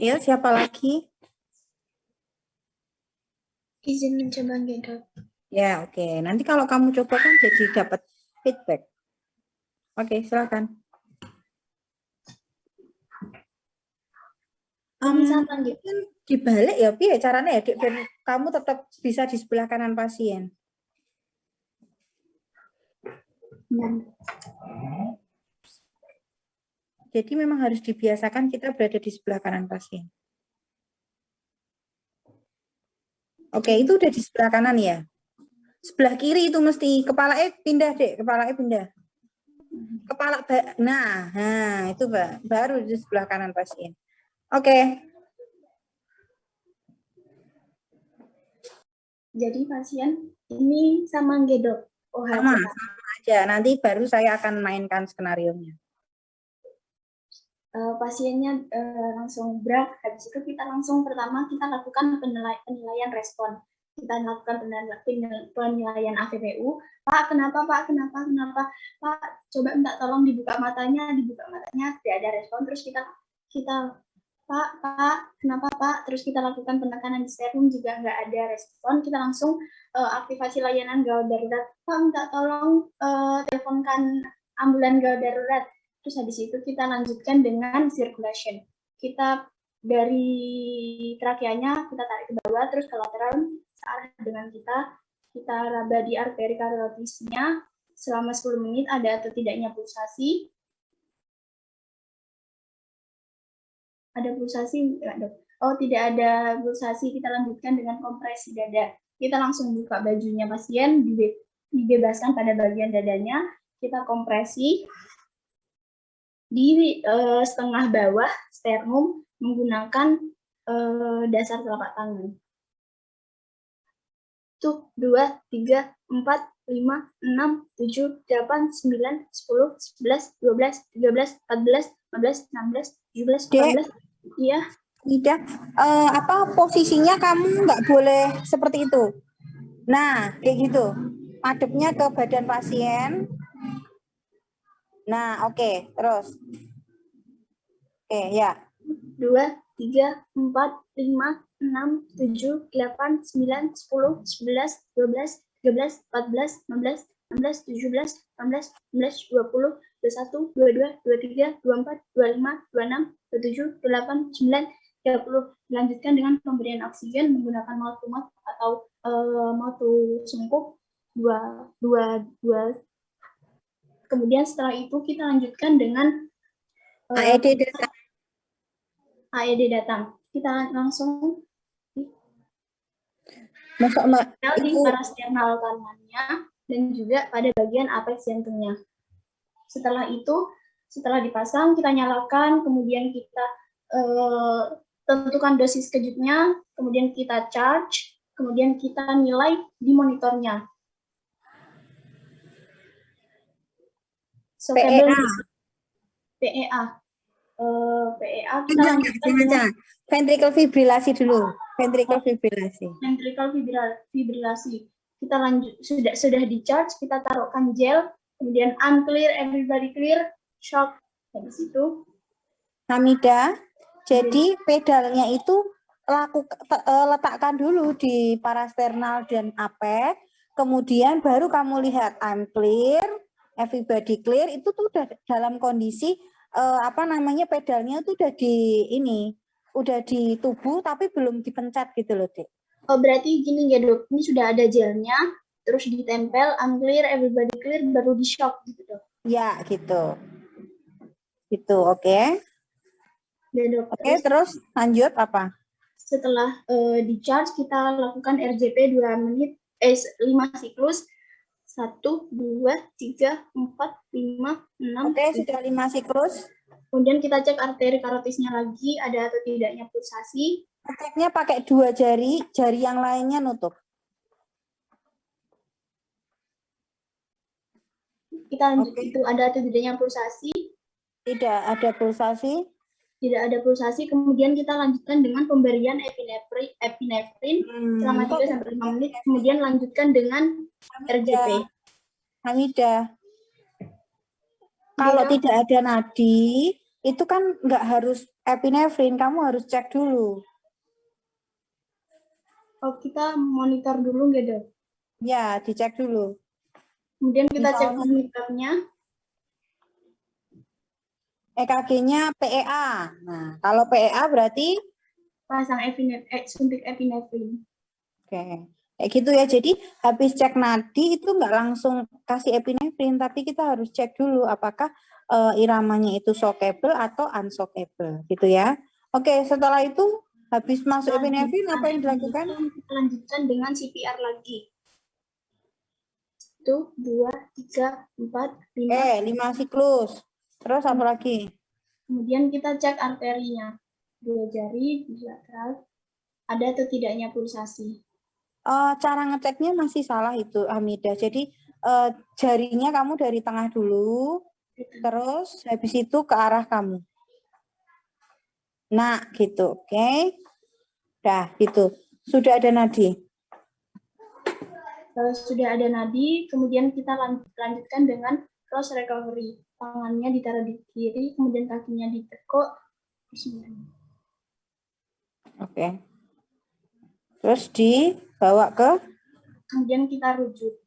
Ayo, siapa lagi? Izin mencoba, nggih, Dok. Ya, oke. Nanti kalau kamu coba kan jadi dapat feedback. Oke, silakan. Sama, nggih. Mungkin dibalik ya, piye caranya ya, Dik, biar kamu tetap bisa di sebelah kanan pasien. Jadi memang harus dibiasakan kita berada di sebelah kanan pasien. Oke, itu udah di sebelah kanan ya. Sebelah kiri itu mesti kepalanya pindah, Dek, kepalanya pindah. Nah, itu baru di sebelah kanan pasien. Oke. Jadi pasien ini sama, nggih, Dok? Sama aja. Nanti baru saya akan mainkan skenarionya. Pasiennya langsung berak, habis itu kita langsung pertama kita lakukan penilaian respon. Kita lakukan penilaian AVPU. Pak, kenapa? Pak, coba minta tolong dibuka matanya, tidak ada respon. Terus kita Pak, kenapa Pak? Terus kita lakukan penekanan di sternum juga nggak ada respon. Kita langsung aktivasi layanan gawat darurat. Pak, minta tolong teleponkan ambulan gawat darurat. Terus habis itu kita lanjutkan dengan circulation. Kita dari trakeanya kita tarik ke bawah, terus ke lateral searah dengan kita raba di arteri karotisnya selama 10 menit ada atau tidaknya pulsasi. Ada pulsasi enggak, Dok? Oh, tidak ada pulsasi. Kita lanjutkan dengan kompresi dada. Kita langsung buka bajunya pasien, dibebaskan pada bagian dadanya, kita kompresi di setengah bawah sternum menggunakan dasar telapak tangan. 1, 2, 3, 4, 5, 6, 7, 8, 9, 10, 11, 12, 13, 14, 15, 16, 17, 18. Iya. Tidak. Posisinya kamu nggak boleh seperti itu. Nah, kayak gitu. Madepnya ke badan pasien. Nah, oke. Terus. Oke, ya. 2, 3, 4, 5, 6, 7, 8, 9, 10, 11, 12, 13, 14, 15, 16, 17, 18, 19, 20, 21, 22, 23, 24, 25, 26, 27, 28, 9, 30. Dilanjutkan dengan pemberian oksigen menggunakan mouth to mouth atau mouth to sungkup 2. Kemudian setelah itu kita lanjutkan dengan AED datang. Kita langsung Masuk, Mbak. di parasternal kanannya dan juga pada bagian apex jantungnya. Setelah itu, setelah dipasang, kita nyalakan, kemudian kita tentukan dosis kejutnya, kemudian kita charge, kemudian kita nilai di monitornya. So, PEA. PEA kita lanjutkan dengan ventricle fibrilasi dulu. Ventricle fibrilasi. Ventricle fibrilasi. Kita lanjut sudah di charge, kita taruhkan gel, kemudian unclear, everybody clear, shock habis itu. Hamida, jadi pedalnya itu letakkan dulu di parasternal dan apex, kemudian baru kamu lihat I'm clear, everybody clear, itu tuh udah dalam kondisi pedalnya tuh udah udah di tubuh tapi belum dipencet gitu loh, Dek. Oh, berarti gini ya, Dok. Ini sudah ada gelnya, terus ditempel, unclear, everybody clear, baru di shock gitu, Dok. Ya, gitu. Gitu, oke. Ya, Dok. Oke, terus lanjut apa? Setelah di charge, kita lakukan RJP 2 menit, 5 siklus. 1, 2, 3, 4, 5, 6. Oke, sudah 5 siklus. Kemudian kita cek arteri karotisnya lagi, ada atau tidaknya pulsasi. Ceknya pakai 2 jari, jari yang lainnya nutup. Kita lanjut, itu ada atau tidaknya pulsasi. Tidak ada pulsasi. Tidak ada pulsasi, kemudian kita lanjutkan dengan pemberian epinefrin selama 3-5 menit, kemudian lanjutkan dengan RJP. Hamida, kalau tidak ada nadi, itu kan nggak harus epinefrin, kamu harus cek dulu. Oh, kita monitor dulu nggak, Dok? Ya, dicek dulu. Kemudian kita cek monitornya. EKG-nya PEA. Nah, kalau PEA berarti pasang suntik epinefrin. Oke, kayak gitu ya. Jadi habis cek nadi itu nggak langsung kasih epinefrin, tapi kita harus cek dulu apakah iramanya itu shockable atau unshockable, gitu ya. Oke, setelah itu habis masuk epinefrin apa yang dilakukan? Kita lanjutkan dengan CPR lagi. 1, 2, 3, 4, 5. 5 siklus. Terus apa lagi? Kemudian kita cek arterinya. 2 jari bilateral. Ada atau tidaknya pulsasi. Cara ngeceknya masih salah itu, Hamida. Jadi jarinya kamu dari tengah dulu, terus habis itu ke arah kamu. Nah, gitu, oke. Dah, gitu. Sudah ada nadi. Sudah ada nadi, kemudian kita lanjutkan dengan cross recovery. Tangannya ditaruh di kiri, kemudian kakinya ditekuk. Oke. Terus dibawa ke? Kemudian kita rujuk.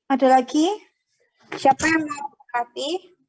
Ada lagi? Siapa yang mau berlatih?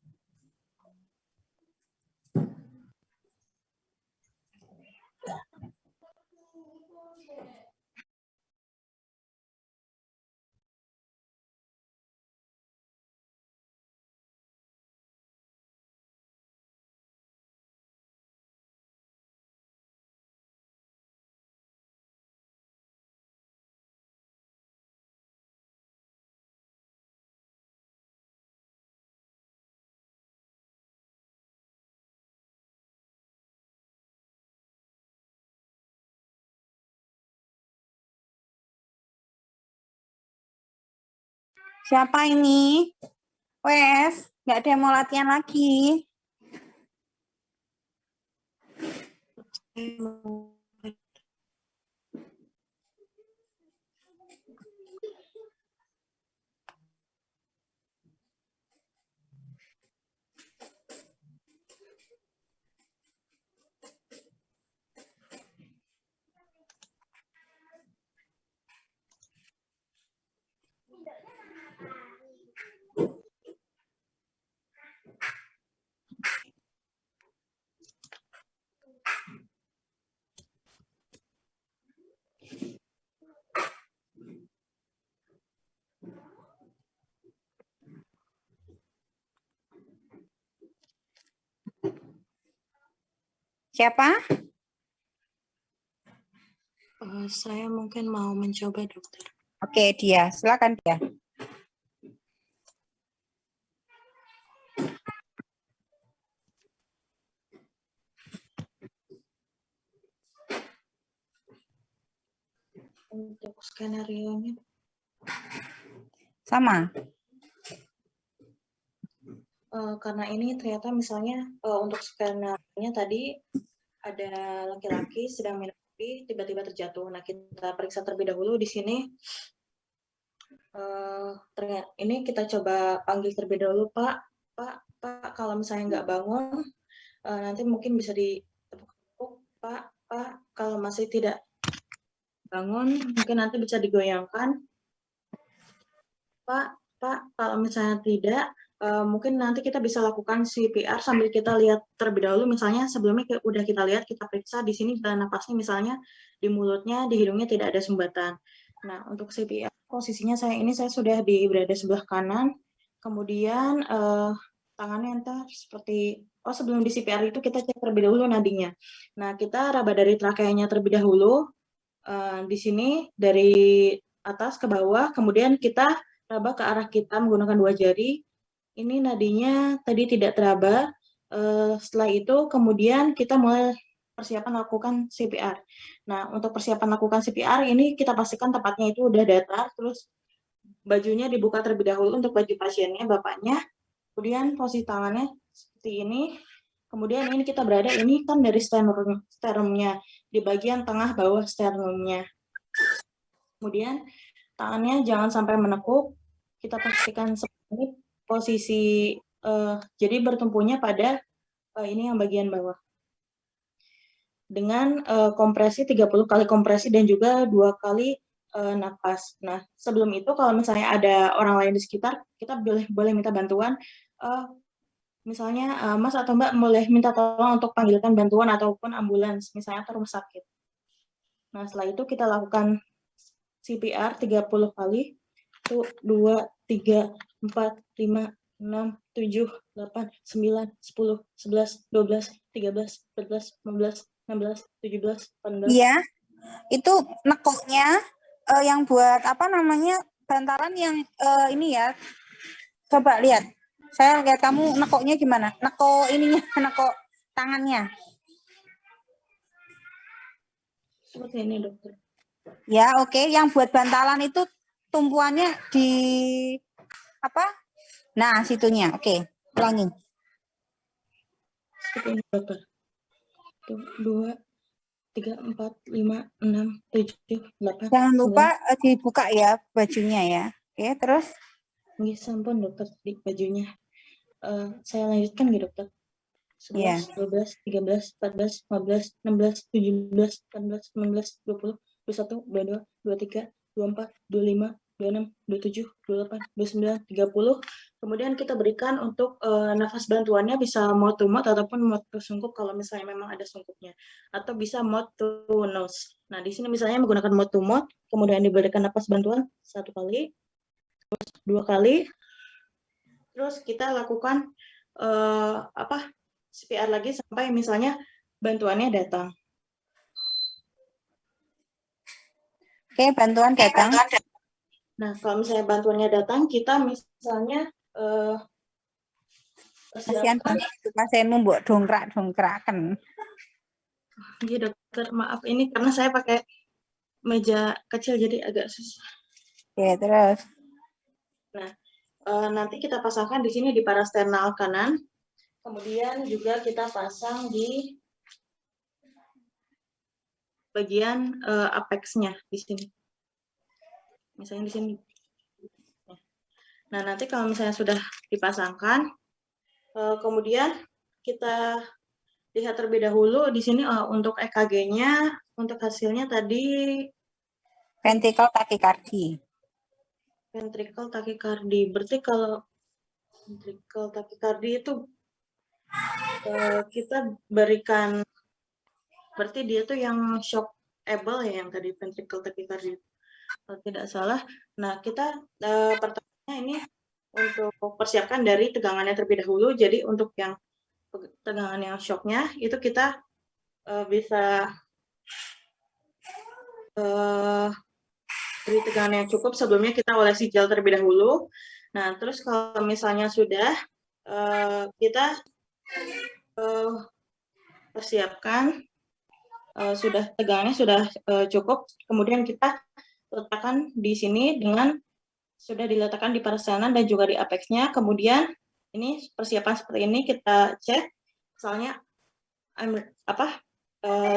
Siapa ini? Wes, nggak ada yang mau latihan lagi. Siapa? Saya mungkin mau mencoba, dokter. Oke, dia. Silakan dia. Untuk skenario-nya Sama. karena ini ternyata misalnya untuk skenario-nya tadi ada laki-laki sedang minum kopi tiba-tiba terjatuh. Nah, kita periksa terlebih dahulu di sini. Ternyata ini kita coba panggil terlebih dahulu, Pak, kalau misalnya nggak bangun, nanti mungkin bisa ditepuk, Pak, kalau masih tidak bangun, mungkin nanti bisa digoyangkan. Pak, kalau misalnya tidak, mungkin nanti kita bisa lakukan CPR sambil kita lihat terlebih dahulu, misalnya sebelumnya udah kita lihat, kita periksa di sini jalan napasnya misalnya di mulutnya, di hidungnya tidak ada sumbatan. Nah, untuk CPR posisinya saya sudah berada sebelah kanan, kemudian tangannya entar seperti, sebelum di CPR itu kita cek terlebih dahulu nadinya. Nah, kita raba dari trakeanya terlebih dahulu, di sini dari atas ke bawah, kemudian kita raba ke arah kita menggunakan 2 jari. Ini nadinya tadi tidak teraba. Setelah itu kemudian kita mulai persiapan lakukan CPR. Nah, untuk persiapan lakukan CPR ini kita pastikan tempatnya itu udah datar, terus bajunya dibuka terlebih dahulu untuk baju pasiennya, bapaknya. Kemudian posisi tangannya seperti ini. Kemudian ini kita berada, ini kan dari sternumnya, di bagian tengah bawah sternumnya. Kemudian tangannya jangan sampai menekuk, kita pastikan seperti ini posisi, jadi bertumpunya pada ini yang bagian bawah. Dengan kompresi 30 kali kompresi dan juga 2 kali napas. Nah, sebelum itu kalau misalnya ada orang lain di sekitar, kita boleh minta bantuan, misalnya Mas atau Mbak boleh minta tolong untuk panggilkan bantuan ataupun ambulans, misalnya ke rumah sakit. Nah, setelah itu kita lakukan CPR 30 kali. 1, 2, 3, 4, 5, 6, 7, 8, 9, 10, 11, 12, 13, 14, 15, 16, 17, 18. Iya, itu nekoknya yang buat apa namanya bantalan yang ini ya. Coba lihat. Saya lihat kamu nekoknya gimana? Nekok ininya, nekok tangannya. Seperti ini, dokter. Ya, oke. Yang buat bantalan itu tumpuannya di apa? Nah, situnya. Oke, ulangi. Seperti ini, dokter. 2, 3, 4, 5, 6, 7, 8. Jangan lupa dibuka ya bajunya ya. Oke, terus? Nggih, sampun dokter, di bajunya. Saya lanjutkan nggih, dokter? 11, 12, 13, 14, 15, 16, 17, 18, 19, 20, 21, 22, 23, 24, 25, 26, 27, 28, 29, 30. Kemudian kita berikan untuk nafas bantuannya bisa mouth to mouth ataupun mouth to sungkup kalau misalnya memang ada sungkupnya. Atau bisa mouth to nose. Nah, di sini misalnya menggunakan mouth to mouth, kemudian diberikan nafas bantuan 1 kali, 2 kali. Terus kita lakukan CPR lagi sampai misalnya bantuannya datang. Oke, bantuan datang. Nah, kalau misalnya bantuannya datang, kita misalnya pasienmu mbok dongkrak-dongkraken. Iya, dokter, maaf ini karena saya pakai meja kecil jadi agak susah. Oke, terus. Nah, nanti kita pasangkan di sini di parasternal kanan. Kemudian juga kita pasang di bagian apex-nya di sini. Misalnya di sini. Nah, nanti kalau misalnya sudah dipasangkan, kemudian kita lihat terlebih dahulu di sini untuk EKG-nya, untuk hasilnya tadi ventricle tachycardia. Ventricle tachycardia. Berarti kalau ventricle tachycardia itu kita berikan, berarti dia tuh yang shockable ya, yang tadi ventricle tachycardia kalau tidak salah. Nah, kita pertamanya ini untuk persiapkan dari tegangannya terlebih dahulu. Jadi untuk yang tegangan yang shocknya itu kita bisa beri tegangan yang cukup, sebelumnya kita olesi gel terlebih dahulu. Nah, terus kalau misalnya sudah, kita persiapkan, sudah tegangannya sudah cukup, kemudian kita letakkan di sini dengan sudah diletakkan di parasanan dan juga di apex-nya. Kemudian ini persiapan seperti ini kita cek, misalnya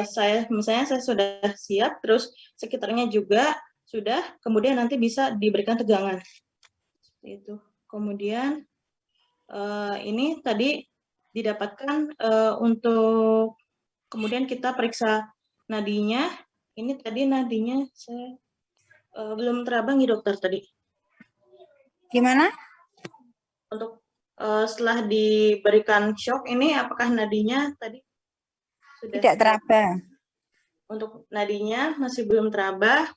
saya sudah siap, terus sekitarnya juga sudah, kemudian nanti bisa diberikan tegangan seperti itu. Kemudian ini tadi didapatkan untuk kemudian kita periksa nadinya. Ini tadi nadinya saya belum terabang ya dokter tadi. Gimana? Untuk setelah diberikan shock ini apakah nadinya tadi sudah tidak teraba? Untuk nadinya masih belum teraba.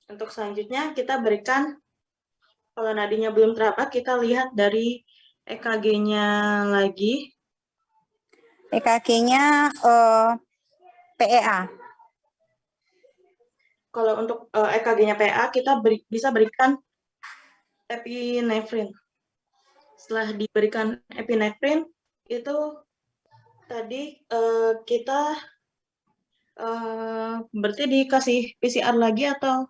Untuk selanjutnya kita berikan, kalau nadinya belum teraba, kita lihat dari EKG-nya lagi. EKG-nya PEA. Kalau untuk EKG-nya PEA, kita bisa berikan epinefrin. Setelah diberikan epinefrin, itu tadi kita berarti dikasih PCR lagi atau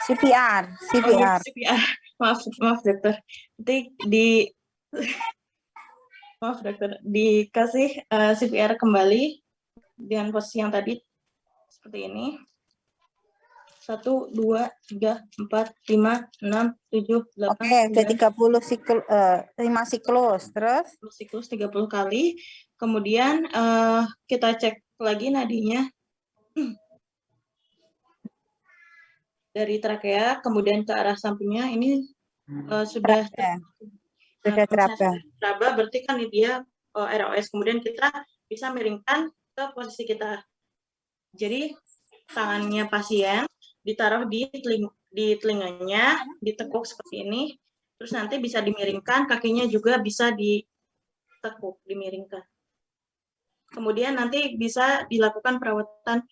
CPR? CPR. Maaf dokter. Nanti maaf dokter, dikasih CPR kembali dengan posisi yang tadi seperti ini. 1, 2, 3, 4, 5, 6, 7, 8. Oke, udah 5 siklus, terus? Siklus 30 kali. Kemudian kita cek lagi nadinya dari trakea, kemudian ke arah sampingnya ini sudah teraba, berarti kan dia ROS. Kemudian kita bisa miringkan ke posisi kita. Jadi tangannya pasien ditaruh di telinganya, ditekuk seperti ini, terus nanti bisa dimiringkan, kakinya juga bisa ditekuk, dimiringkan. Kemudian nanti bisa dilakukan perawatan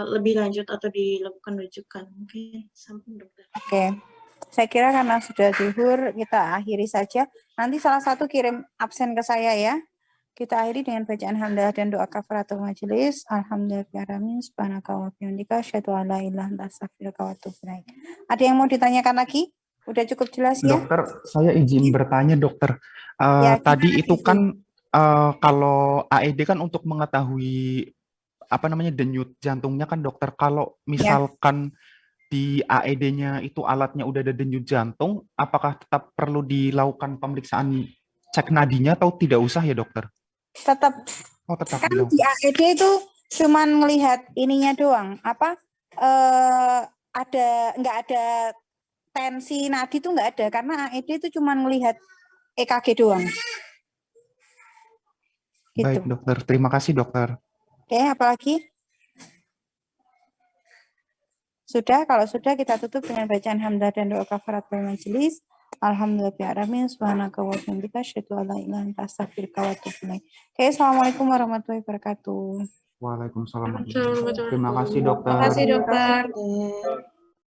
lebih lanjut atau dilakukan rujukan. Oke, sampai dokter. Oke, saya kira karena sudah zuhur, kita akhiri saja. Nanti salah satu kirim absen ke saya ya. Kita akhiri dengan bacaan hamdalah dan doa kafaratul majelis. Alhamdulillahirrahmanirrahim. Subhanaka wa bihamdika asyhadu an la ilaha illa anta astaghfiruka wa atubu ilaik. Ada yang mau ditanyakan lagi? Udah cukup jelas ya? Dokter, saya izin bertanya dokter. Tadi itu kan kalau AED kan untuk mengetahui denyut jantungnya kan dokter. Kalau misalkan di AED-nya itu alatnya udah ada denyut jantung, apakah tetap perlu dilakukan pemeriksaan cek nadinya atau tidak usah ya dokter? Tetap. Tetap kan di AED itu cuman melihat ininya doang, nggak ada tensi nadi itu nggak ada, karena AED itu cuman melihat EKG doang. Gitu. Baik dokter, terima kasih dokter. Oke, apalagi? Sudah, kalau sudah kita tutup dengan bacaan hamdalah dan doa kafaratul majelis. Alhamdulillahirrahmanirrahim. Subhanaka wa bihamdika asyhadu an la ilaha illa anta astaghfiruka wa atubu ilaik. Oke, assalamualaikum warahmatullahi wabarakatuh. Waalaikumsalam. Terima kasih dokter. Terima kasih dokter.